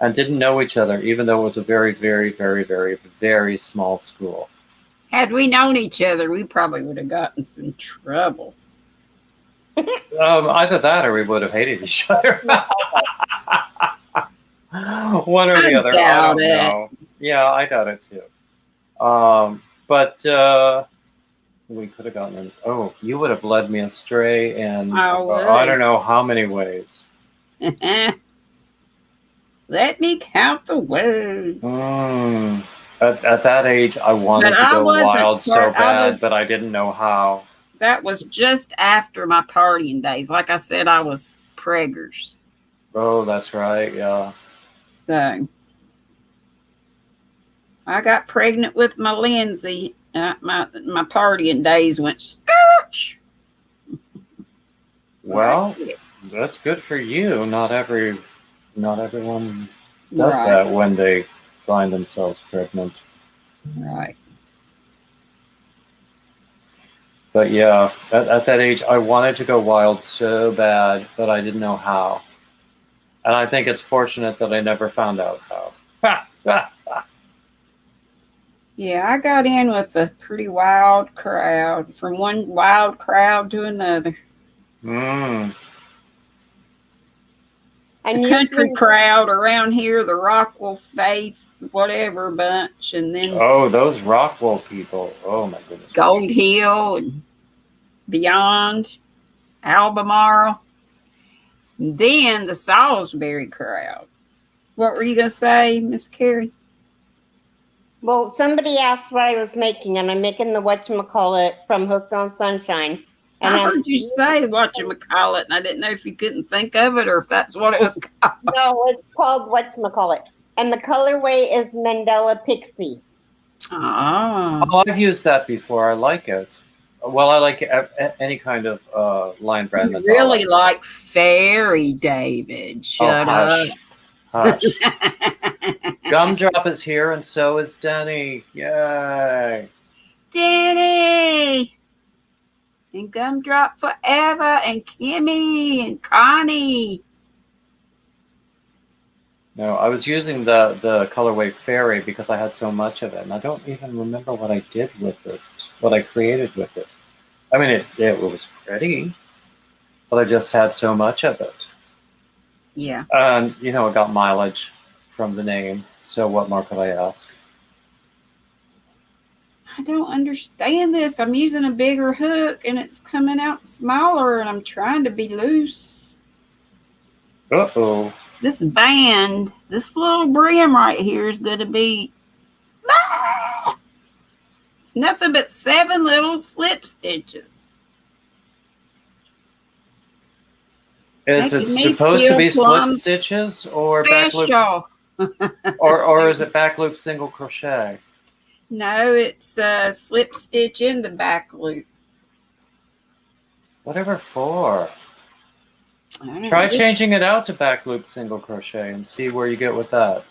and didn't know each other, even though it was a very, very, very, very, very small school. Had we known each other, we probably would have gotten some trouble. Either that or we would have hated each other. One or the other. I doubt don't it. know. Yeah, I doubt it too. But we could have gotten in. Oh, you would have led me astray in I don't know how many ways. Let me count the words. At that age, I wanted to go wild so bad, but I didn't know how. That was just after my partying days. Like I said, I was preggers. Oh, that's right. Yeah. So I got pregnant with my Lindsay. My partying days went scooch. Well, that's good for you. Not everyone does that when they find themselves pregnant. Right. But yeah, at that age, I wanted to go wild so bad, but I didn't know how. And I think it's fortunate that I never found out how. Yeah, I got in with a pretty wild crowd, from one wild crowd to another. Mm. The country crowd around here, the Rockwell Faith, whatever bunch, and then those Rockwell people. Oh my goodness. Gold Hill and beyond, Albemarle. And then the Salisbury crowd. What were you gonna say, Miss Carrie? Well, somebody asked what I was making, and I'm making the whatchamacallit from Hooked on Sunshine. And I heard you say whatchamacallit, and I didn't know if you couldn't think of it or if that's what it was called. No, it's called whatchamacallit. And the colorway is Mandela Pixie. Oh, I've used that before. I like it. Well, I like any kind of line brand. You really like Fairy David. Shut up. Hush. Gumdrop is here, and so is Denny. Yay. Denny! And Gumdrop Forever, and Kimmy, and Connie. No, I was using the colorway Fairy because I had so much of it, and I don't even remember what I did with it, what I created with it. I mean, it was pretty, but I just had so much of it. Yeah. And, it got mileage from the name, so what more could I ask? I don't understand this. I'm using a bigger hook, and it's coming out smaller, and I'm trying to be loose. Uh-oh. This band, this little brim right here is going to be... It's nothing but 7 little slip stitches. Is it supposed to be slip stitches or back loop? or is it back loop single crochet? No, it's slip stitch in the back loop. Whatever for? Try changing it out to back loop single crochet and see where you get with that.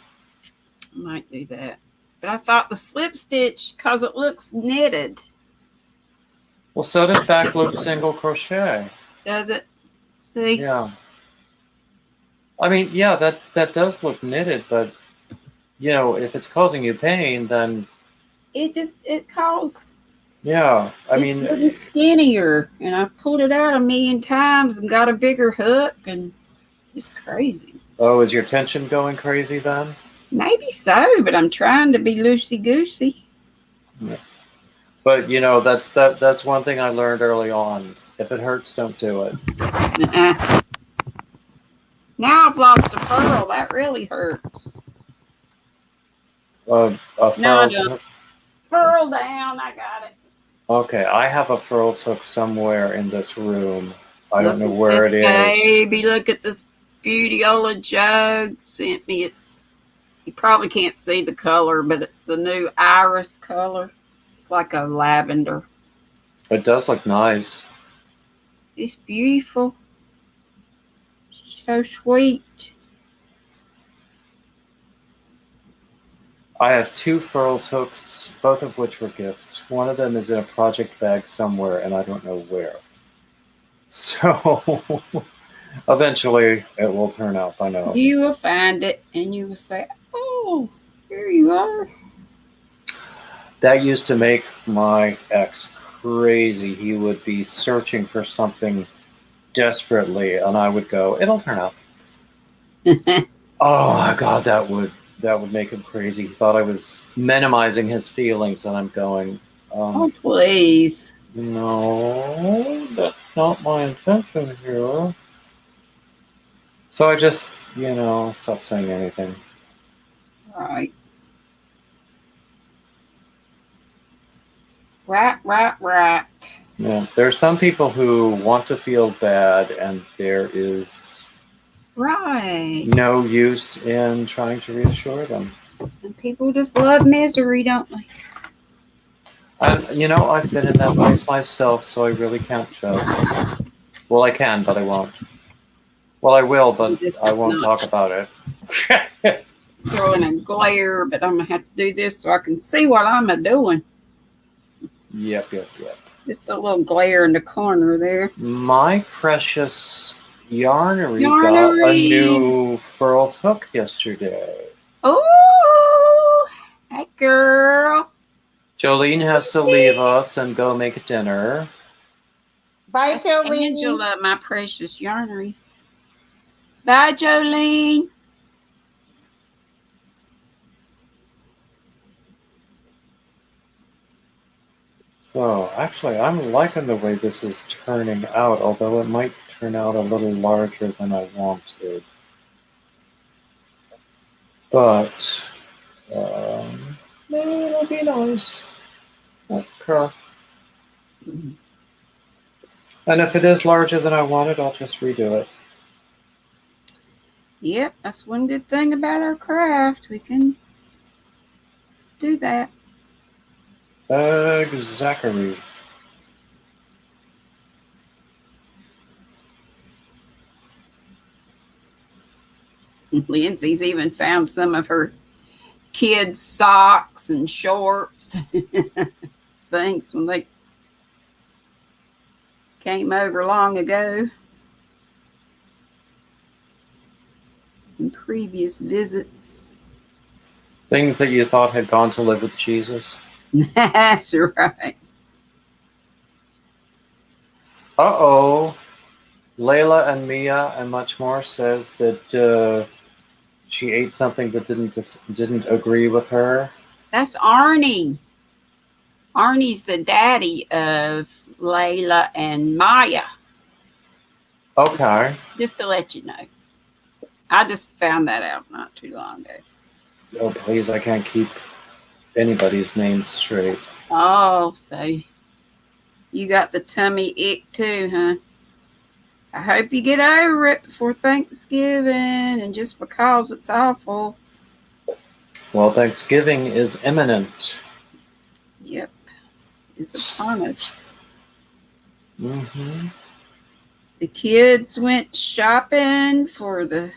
I might do that. But I thought the slip stitch, because it looks knitted. Well, so does back loop single crochet. Does it? See? Yeah. I mean, yeah, that does look knitted, but, if it's causing you pain, then... It caused... Yeah, it's getting skinnier, and I've pulled it out 1,000,000 times and got a bigger hook, and it's crazy. Oh, is your tension going crazy then? Maybe so, but I'm trying to be loosey-goosey. Yeah. But, that's one thing I learned early on. If it hurts, don't do it. Now I've lost a furl. That really hurts. A furl? Furl down. I got it. Okay, I have a furls hook somewhere in this room. I don't know where it is. Baby, look at this Beautyola Joe sent me. You probably can't see the color, but it's the new iris color. It's like a lavender. It does look nice. It's beautiful. So sweet. I have 2 Furls hooks, both of which were gifts. One of them is in a project bag somewhere, and I don't know where. So eventually it will turn up, I know. You will find it and you will say, oh, here you are. That used to make my ex crazy. He would be searching for something desperately, and I would go, it'll turn up. Oh my God, that would make him crazy. He thought I was minimizing his feelings, and I'm going, Oh, please. no, that's not my intention here. So I just, stopped saying anything. Right. Right. Yeah, there are some people who want to feel bad, and there is Right. no use in trying to reassure them. Some people just love misery, don't they? And, I've been in that place myself, so I really can't judge. Well, I can, but I won't. Well, I will, but This I is won't not- talk about it. Throwing a glare, but I'm going to have to do this so I can see what I'm doing. Yep. Just a little glare in the corner there. My precious Yarnery got a Yarnery. new Furls hook yesterday. Oh, hey, girl. Jolene has to leave us and go make dinner. Bye, That's Jolene. Angela, my precious yarnery. Bye, Jolene. So, actually, I'm liking the way this is turning out, although it might turn out a little larger than I wanted. But, maybe it'll be nice. Okay. And if it is larger than I wanted, I'll just redo it. Yep, that's one good thing about our craft. We can do that. Exactly. Lindsay's even found some of her kids' socks and shorts, things when they came over long ago in previous visits. Things that you thought had gone to live with Jesus. That's right. Uh-oh. Layla and Mia and much more says that she ate something that didn't agree with her. That's Arnie. Arnie's the daddy of Layla and Maya. Okay. Just to let you know. I just found that out not too long ago. Oh, please, I can't keep anybody's name straight. Oh, so you got the tummy ache too, huh? I hope you get over it before Thanksgiving, and just because it's awful. Well, Thanksgiving is imminent. Yep. It's upon us. Mm-hmm. The kids went shopping for the...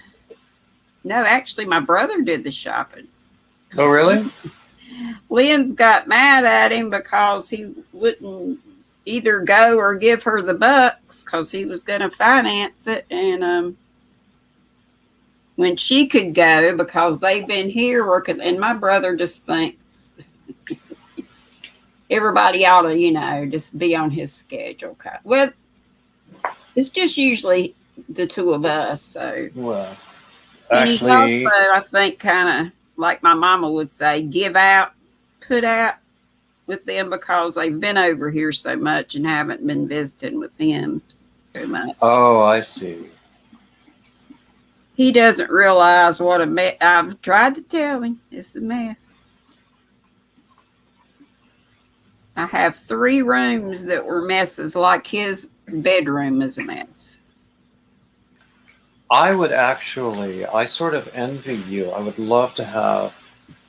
No, actually, my brother did the shopping. Oh, really? Lynn's got mad at him because he wouldn't either go or give her the bucks because he was going to finance it. And when she could go, because they've been here working, and my brother just thinks everybody ought to, just be on his schedule. Well, it's just usually the two of us. So, Well, and he's actually, also, I think, kind of like my mama would say, give out, put out with them because they've been over here so much and haven't been visiting with him so much. oh, I see. He doesn't realize what a mess. I've tried to tell him it's a mess. I have 3 rooms that were messes, like his bedroom is a mess. I would actually, I sort of envy you. I would love to have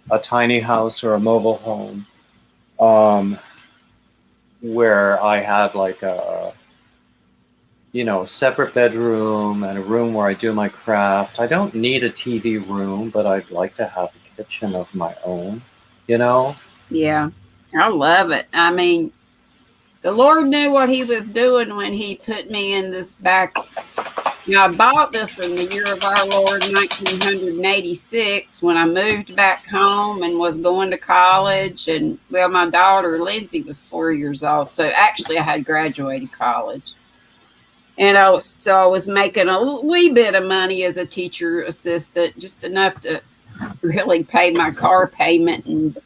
a tiny house or a mobile home, um, where I had like a, separate bedroom and a room where I do my craft. I don't need a TV room, but I'd like to have a kitchen of my own, you know? Yeah, I love it. I mean, the Lord knew what He was doing when He put me in this back. I bought this in the year of our Lord, 1986, when I moved back home and was going to college. And, well, my daughter, Lindsay, was 4 years old. So actually, I had graduated college. And I was making a wee bit of money as a teacher assistant, just enough to really pay my car payment and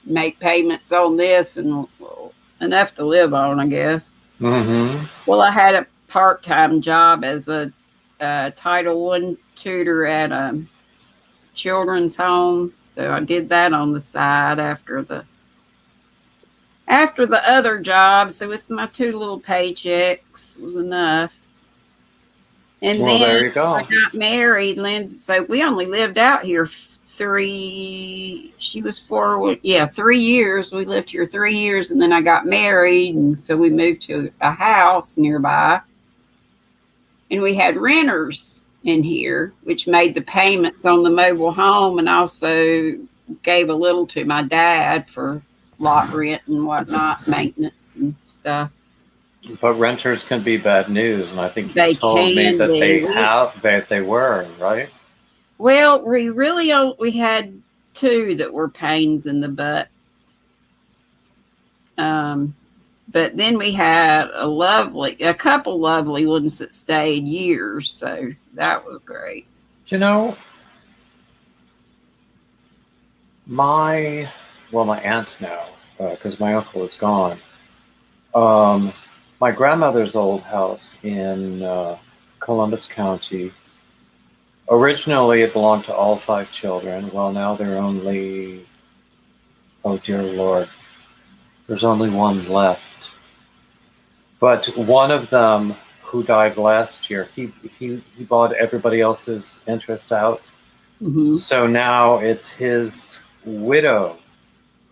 make payments on this, and enough to live on, I guess. Mm-hmm. Well, I had a part-time job as a Title I tutor at a children's home, so I did that on the side after the other job. So with my 2 little paychecks was enough. And Well, then there you I go. got married, Lindsay. So we only lived out here 3. She was 4. Yeah, 3 years. We lived here 3 years, and then I got married, and so we moved to a house nearby. And we had renters in here, which made the payments on the mobile home, and also gave a little to my dad for lot rent and whatnot, maintenance and stuff. But renters can be bad news, and I think you They told me can that be. they were, right? Well, we had 2 that were pains in the butt. But then we had a couple lovely ones that stayed years, so that was great. You know, my aunt now, because my uncle is gone. My grandmother's old house in Columbus County. Originally, it belonged to all 5 children. Well, now there are only, oh dear Lord, there's only one left. But one of them, who died last year, he bought everybody else's interest out. Mm-hmm. So now it's his widow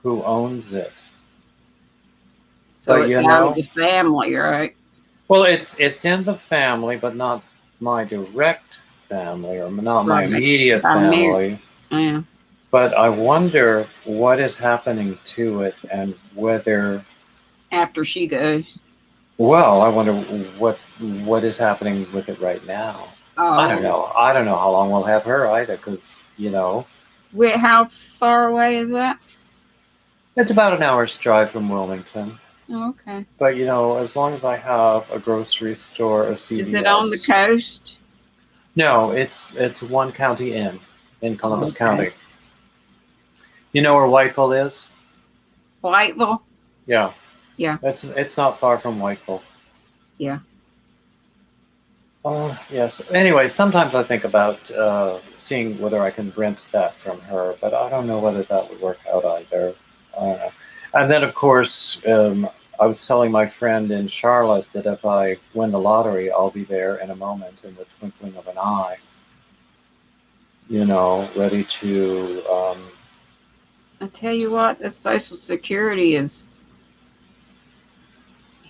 who owns it. So But it's out of the family, right? Well, it's in the family, but not my direct family, or not my Right. immediate Family. family. Yeah. But I wonder what is happening to it, and whether. After she goes. Well, I wonder what is happening with it right now. I don't know. I don't know how long we'll have her either, because Wait, how far away is that? it's about an hour's drive from Wilmington. Oh, okay. But as long as I have a grocery store, a CVS. Is it on the coast? No, it's one county in Columbus Okay. County. You know where Whiteville is? Whiteville? Yeah. Yeah. It's not far from Whiteville. Yeah. Yes. Anyway, sometimes I think about seeing whether I can rent that from her, but I don't know whether that would work out either. And then, of course, I was telling my friend in Charlotte that if I win the lottery, I'll be there in a moment, in the twinkling of an eye. Ready to. I tell you what, the Social Security is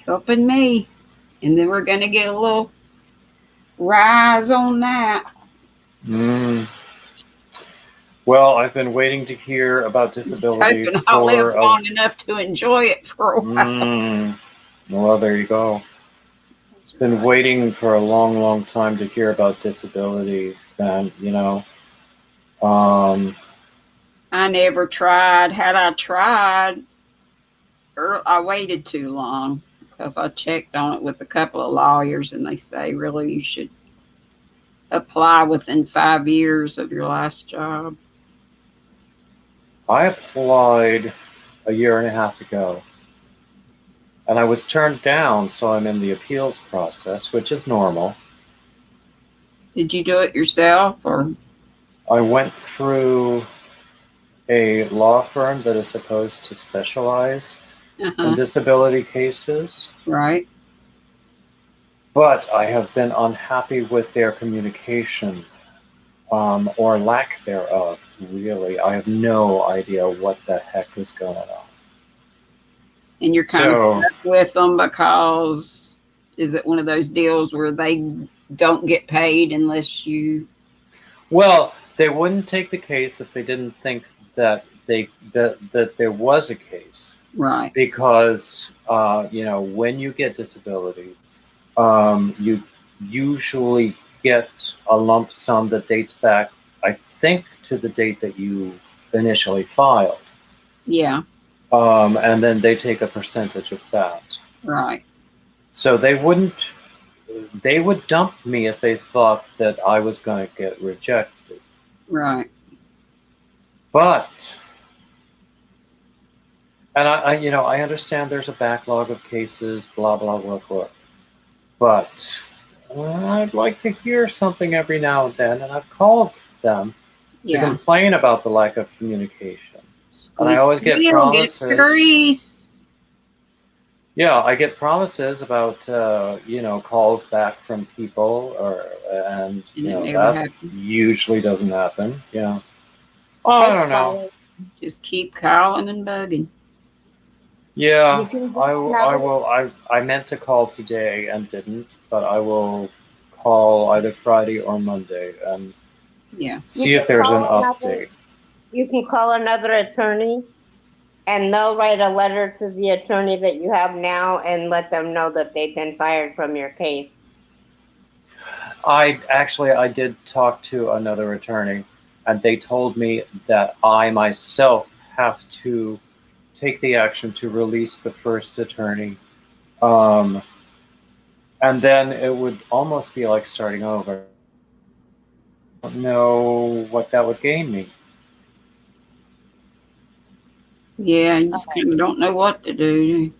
helping me, and then we're going to get a little rise on that. Well, I've been waiting to hear about disability. Just hoping I'll live long enough to enjoy it for a while. Well, there you go. Been waiting for a long, long time to hear about disability, and I never tried. Had I tried, I waited too long, because I checked on it with a couple of lawyers, and they say really you should apply within 5 years of your last job. I applied a year and a half ago, and I was turned down, so I'm in the appeals process, which is normal. Did you do it yourself, or? I went through a law firm that is supposed to specialize in disability cases. Right. but I have been unhappy with their communication, or lack thereof, really. I have no idea what the heck is going on. And you're kind of So, stuck with them because is it one of those deals where they don't get paid unless you? well, they wouldn't take the case if they didn't think that there was a case, Right. because when you get disability, you usually get a lump sum that dates back, I think, to the date that you initially filed, Yeah. and then they take a percentage of that. Right. So they would dump me if they thought that I was going to get rejected. Right. But, and I understand there's a backlog of cases, blah blah blah blah. But I'd like to hear something every now and then, and I've called them to Yeah. complain about the lack of communication. And I always get Wheel gets the promises. grease. Yeah, I get promises about calls back from people, and And it never that happened. usually doesn't happen. Yeah, I don't know. Just keep calling and bugging. Yeah, You can do I another- will. I meant to call today and didn't, but I will call either Friday or Monday and Yeah. see if there's an call another- update. You can call another attorney, and they'll write a letter to the attorney that you have now and let them know that they've been fired from your case. I did talk to another attorney, and they told me that I myself have to take the action to release the first attorney, and then it would almost be like starting over. I don't know what that would gain me. Yeah. You just kind of don't know what to do.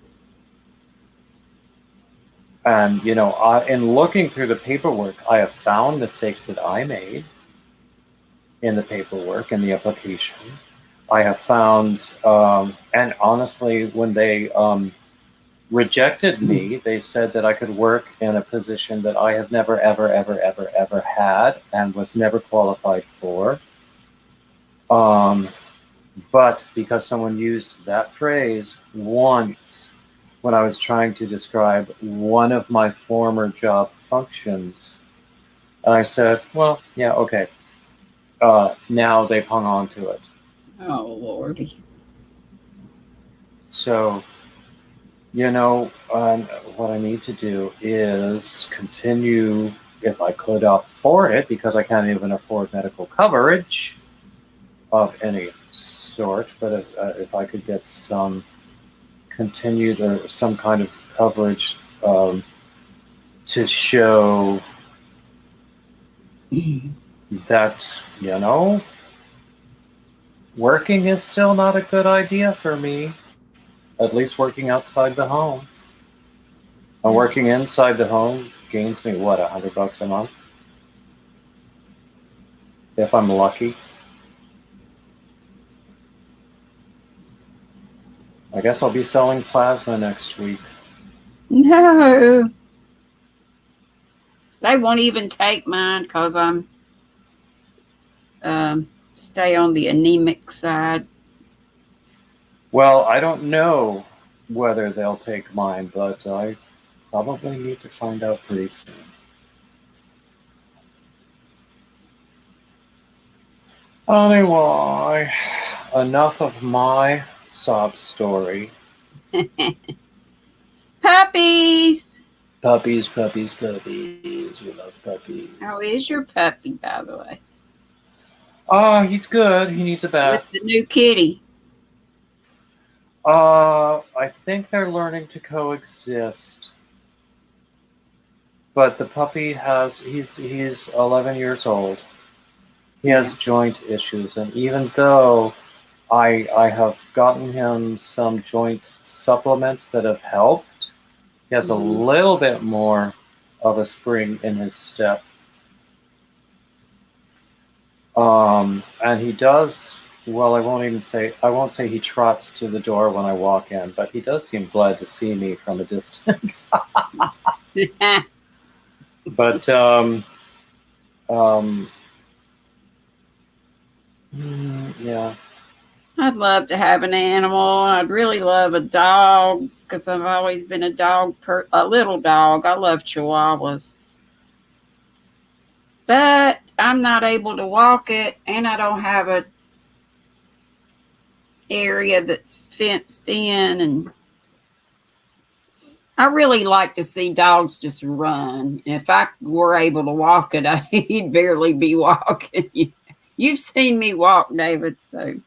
And in looking through the paperwork, I have found mistakes that I made in the paperwork and the application. I have found, and honestly, when they rejected me, they said that I could work in a position that I have never, ever, ever, ever, ever had and was never qualified for. But because someone used that phrase once when I was trying to describe one of my former job functions, I said, well, yeah, okay. Now they've hung on to it. Oh, Lordy. So, what I need to do is continue, if I could afford it, because I can't even afford medical coverage of any sort. But if I could get some continued or some kind of coverage to show that, working is still not a good idea for me. At least working outside the home. And working inside the home gains me what, $100 a month? If I'm lucky. I guess I'll be selling plasma next week. No. They won't even take mine because I'm stay on the anemic side. Well, I don't know whether they'll take mine, but I probably need to find out pretty soon. Anyway, enough of my sob story. Puppies. Puppies, puppies, puppies. We love puppies. How is your puppy, by the way? Oh, he's good. He needs a bath. With the new kitty. I think they're learning to coexist. But the puppy he's 11 years old. He has joint issues, and even though I have gotten him some joint supplements that have helped, he has a little bit more of a spring in his step. And he does, well, I won't say he trots to the door when I walk in, but he does seem glad to see me from a distance. But um, yeah. I'd love to have an animal. I'd really love a dog because I've always been a little dog. I love Chihuahuas. But I'm not able to walk it, and I don't have a area that's fenced in, and I really like to see dogs just run. If I were able to walk it, he'd barely be walking. You've seen me walk, David, so.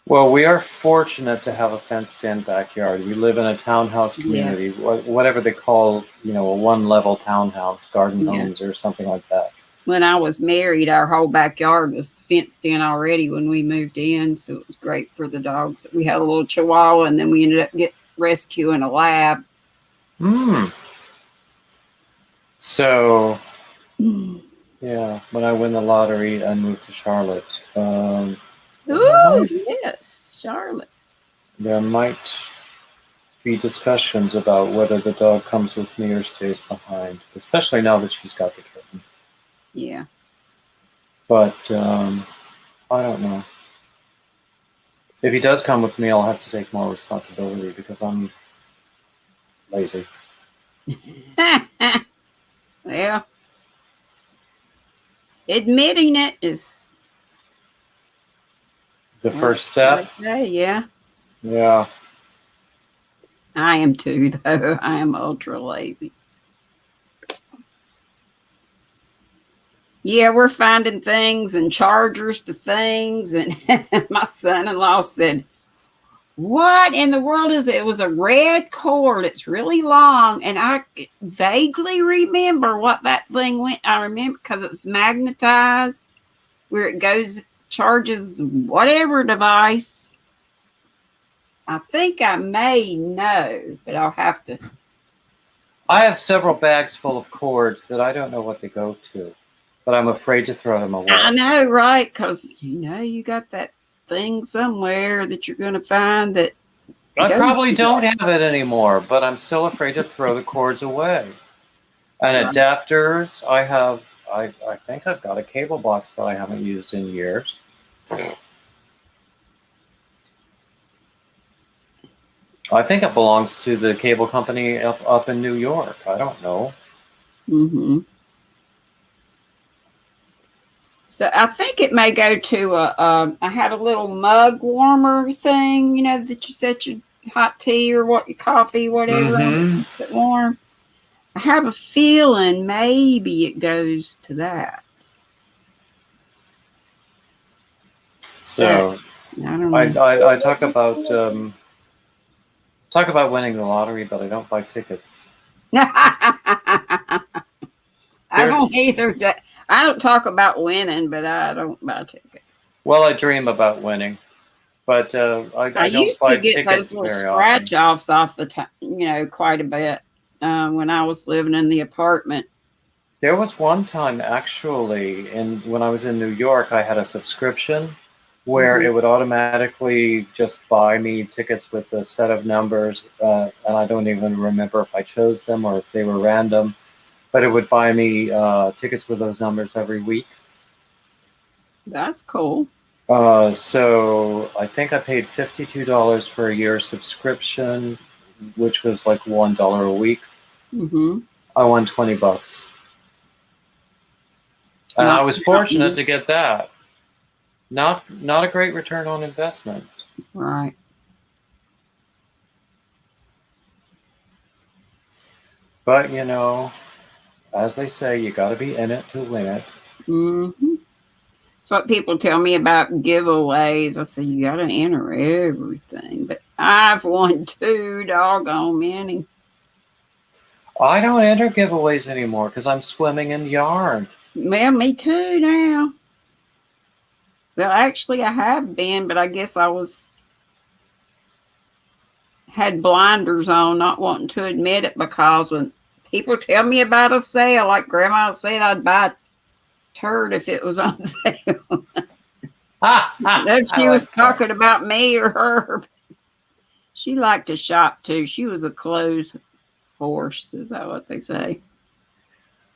Well, we are fortunate to have a fenced-in backyard. We live in a townhouse Yeah. community, whatever they call, a one-level townhouse, garden Yeah. homes or something like that. When I was married, our whole backyard was fenced in already when we moved in, so it was great for the dogs. We had a little Chihuahua, and then we ended up rescuing a lab. So, yeah, when I win the lottery and move to Charlotte, Oh, yes, Charlotte. there might be discussions about whether the dog comes with me or stays behind, especially now that she's got the kitten. Yeah. But I don't know. If he does come with me, I'll have to take more responsibility because I'm lazy. Well, admitting it is The first step? Yeah. Yeah. I am too, though. I am ultra lazy. Yeah, we're finding things and chargers to things. And my son-in-law said, "What in the world is it?" It was a red cord. It's really long. And I vaguely remember what that thing went. I remember because it's magnetized where it goes, charges whatever device. I think I may know, but I'll have to. I have several bags full of cords that I don't know what they go to, but I'm afraid to throw them away. I know, right? Because you got that thing somewhere that you're going to find that. I probably don't have it anymore, but I'm still afraid to throw the cords away. And adapters, I think I've got a cable box that I haven't used in years. I think it belongs to the cable company up in New York. I don't know. Mm-hmm. So I think it may go to I had a little mug warmer thing, that you set your hot tea or your coffee, whatever, keep it warm. I have a feeling maybe it goes to that. So I don't know. I talk about winning the lottery, but I don't buy tickets. I don't either. I don't talk about winning, but I don't buy tickets. Well, I dream about winning, but I don't used buy to get tickets those little very scratch often. offs off the time, quite a bit when I was living in the apartment. There was one time actually, when I was in New York, I had a subscription where it would automatically just buy me tickets with a set of numbers, and I don't even remember if I chose them or if they were random, but it would buy me tickets with those numbers every week. That's cool. So I think I paid $52 for a year subscription, which was like $1 a week. Mm-hmm. I won $20. And I was fortunate to get that. Not a great return on investment. Right. But, as they say, you got to be in it to win it. Mm-hmm. That's what people tell me about giveaways. I say, you got to enter everything. But I've won 2 doggone many. I don't enter giveaways anymore because I'm swimming in yarn. Well, me too now. Well, actually, I have been, but I guess I had blinders on, not wanting to admit it, because when people tell me about a sale, like Grandma said, I'd buy a turd if it was on sale. If she was talking about me or her. She liked to shop too. She was a clothes horse. Is that what they say?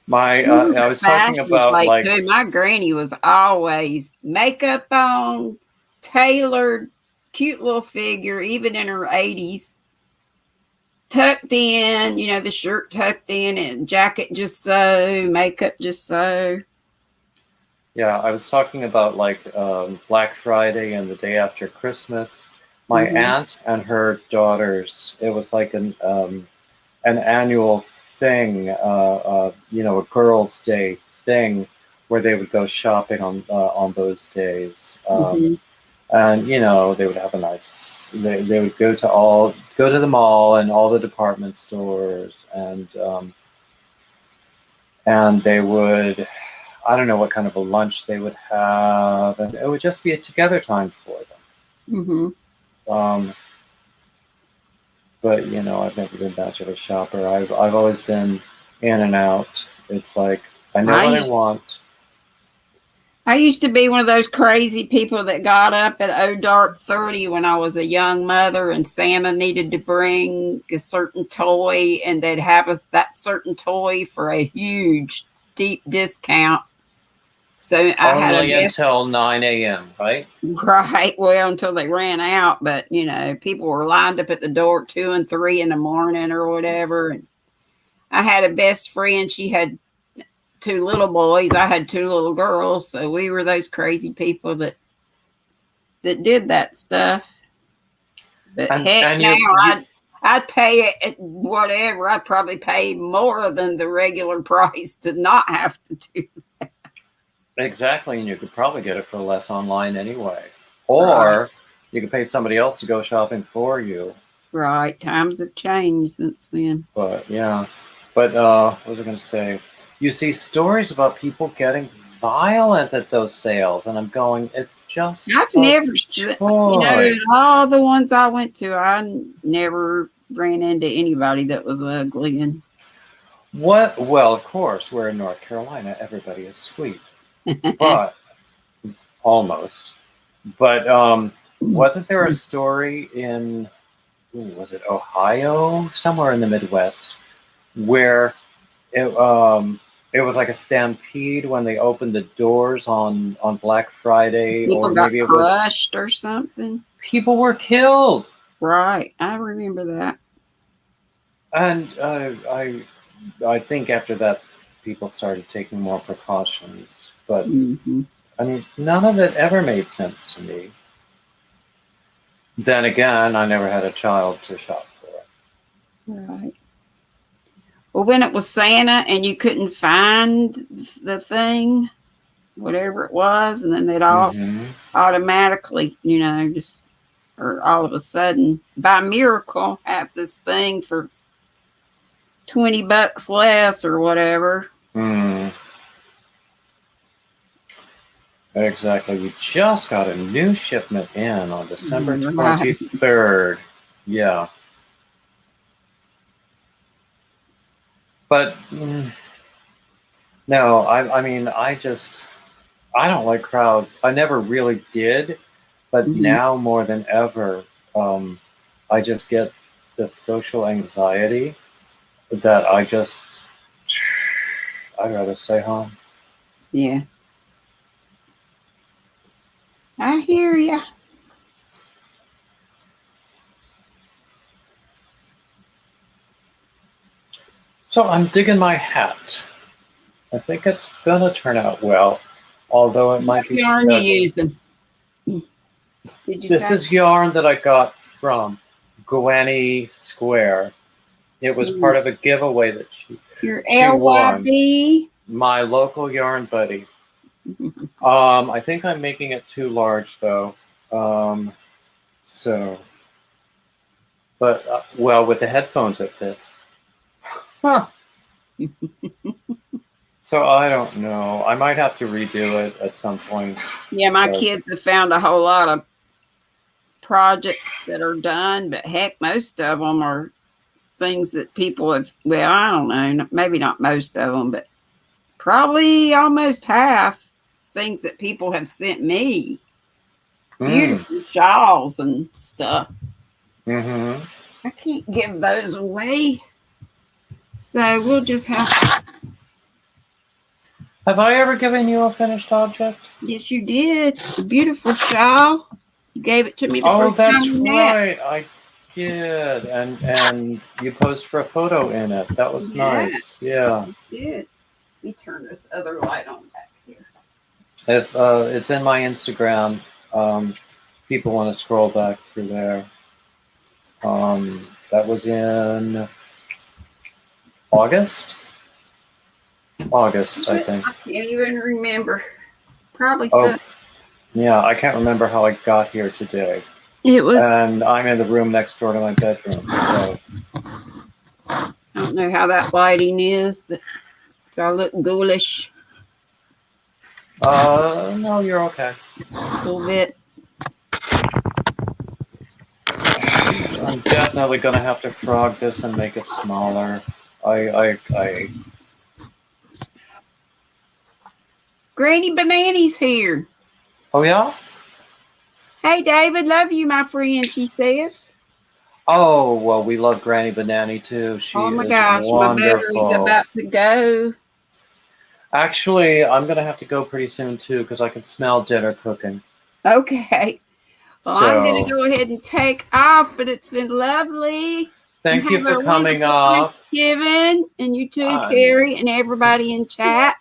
My She was I a was talking fashion about plate like, too. My granny was always makeup on, tailored, cute little figure, even in her 80s, tucked in, the shirt tucked in and jacket just so, makeup just so. yeah, I was talking about like Black Friday and the day after Christmas. My Hmm. aunt and her daughters, it was like an annual thing, a girls' day thing, where they would go shopping on those days, Hmm. and they would have a nice. They would go to the mall and all the department stores, and they would. I don't know what kind of a lunch they would have, and it would just be a together time for Hmm. them. But I've never been much of a shopper. I've always been in and out. It's like I know I what I used want. I used to be one of those crazy people that got up at dark 30 when I was a young mother and Santa needed to bring a certain toy and they'd have that certain toy for a huge deep discount. So I had a Only best until 9 a.m., right? right well until they ran out, but people were lined up at the door at 2 and 3 in the morning or whatever. And I had a best friend. She had two little boys. I had two little girls. So we were those crazy people that did that stuff. But And heck, and now you I'd pay it whatever. I'd probably pay more than the regular price to not have to do. exactly, and you could probably get it for less online anyway, Right, or you could pay somebody else to go shopping for you. right. Times have changed since then. But yeah, but what was I going to say? You see stories about people getting violent at those sales, and I'm going, it's just I've a never, toy. all the ones I went to, I never ran into anybody that was ugly. And What? Well, of course, we're in North Carolina. Everybody is sweet, but almost. But wasn't there a story in, was it Ohio, somewhere in the Midwest, where it it was like a stampede when they opened the doors on Black Friday, people or got maybe it was crushed or something. people were killed, Right, I remember that. and I think after that people started taking more precautions, but Hmm. I mean none of it ever made sense to me. Then again, I never had a child to shop for. Right. Well, when it was Santa and you couldn't find the thing, whatever it was, and then they'd all Mm-hmm. automatically, just or all of a sudden, by miracle, have this thing for $20 less or whatever. Mm, exactly. We just got a new shipment in on December Right. 23rd. Yeah. But no, I mean, I don't like crowds. I never really did, but Mhm. now more than ever, I just get this social anxiety that I'd rather stay home. Yeah, I hear you. So I'm digging my hat. I think it's gonna turn out well, although it What might be. yarn you using? Did you This say? is yarn that I got from Gwenny Square. It was Your, part of a giveaway that your she won. LYD? My local yarn buddy. I think I'm making it too large though. Um, so, but well, with the headphones it fits. Huh. So I don't know. I might have to redo it at some point. Yeah, my But kids have found a whole lot of projects that are done, but heck, most of them are things that people have, well, I don't know, maybe not most of them, but probably almost half things that people have sent me. mm, Beautiful shawls and stuff. mm-hmm. I can't give those away. So we'll just have to Have I ever given you a finished object? Yes, you did. The beautiful shawl. You gave it to me the Oh, first time that's we met. right. I did. And you posed for a photo in it. That was Yeah, nice. Yeah. you did. Let me turn this other light on back here. If it's in my Instagram, people want to scroll back through there. That was in August. August, I think. I can't even remember. Probably Oh, so. yeah. I can't remember how I got here today. It was. And I'm in the room next door to my bedroom. So I don't know how that lighting is, but do I look ghoulish no, you're okay. a little bit? I'm definitely gonna have to frog this and make it smaller. I Granny Banana's here. Oh yeah? Hey, David, love you, my friend, she says. Oh well, we love Granny Banani too. She Oh my is gosh, my battery's wonderful. about to go. Actually, I'm gonna have to go pretty soon too because I can smell dinner cooking. Okay. Well, So I'm going to go ahead and take off, but it's been lovely. thank you Have for a coming wonderful up. Thanksgiving, and you too, Um, Carrie, and everybody in chat.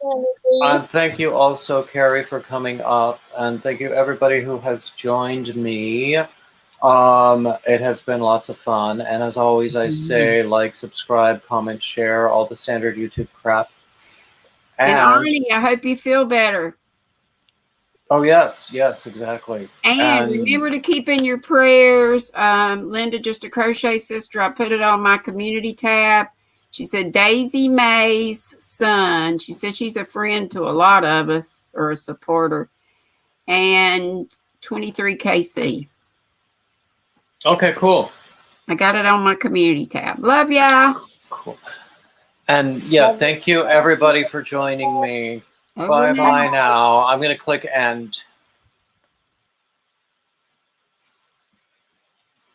Thank you also, Carrie, for coming up, and thank you everybody who has joined me. It has been lots of fun, and as always, I say like, subscribe, comment, share, all the standard YouTube crap. And Arnie, I hope you feel better. Oh yes, exactly. And remember to keep in your prayers. Linda, just a crochet sister, I put it on my community tab. She said Daisy May's son. She said she's a friend to a lot of us, or a supporter. And 23KC. Okay, cool. I got it on my community tab. Love y'all. Cool. And yeah, thank you everybody for joining me. Bye now. I'm gonna click end.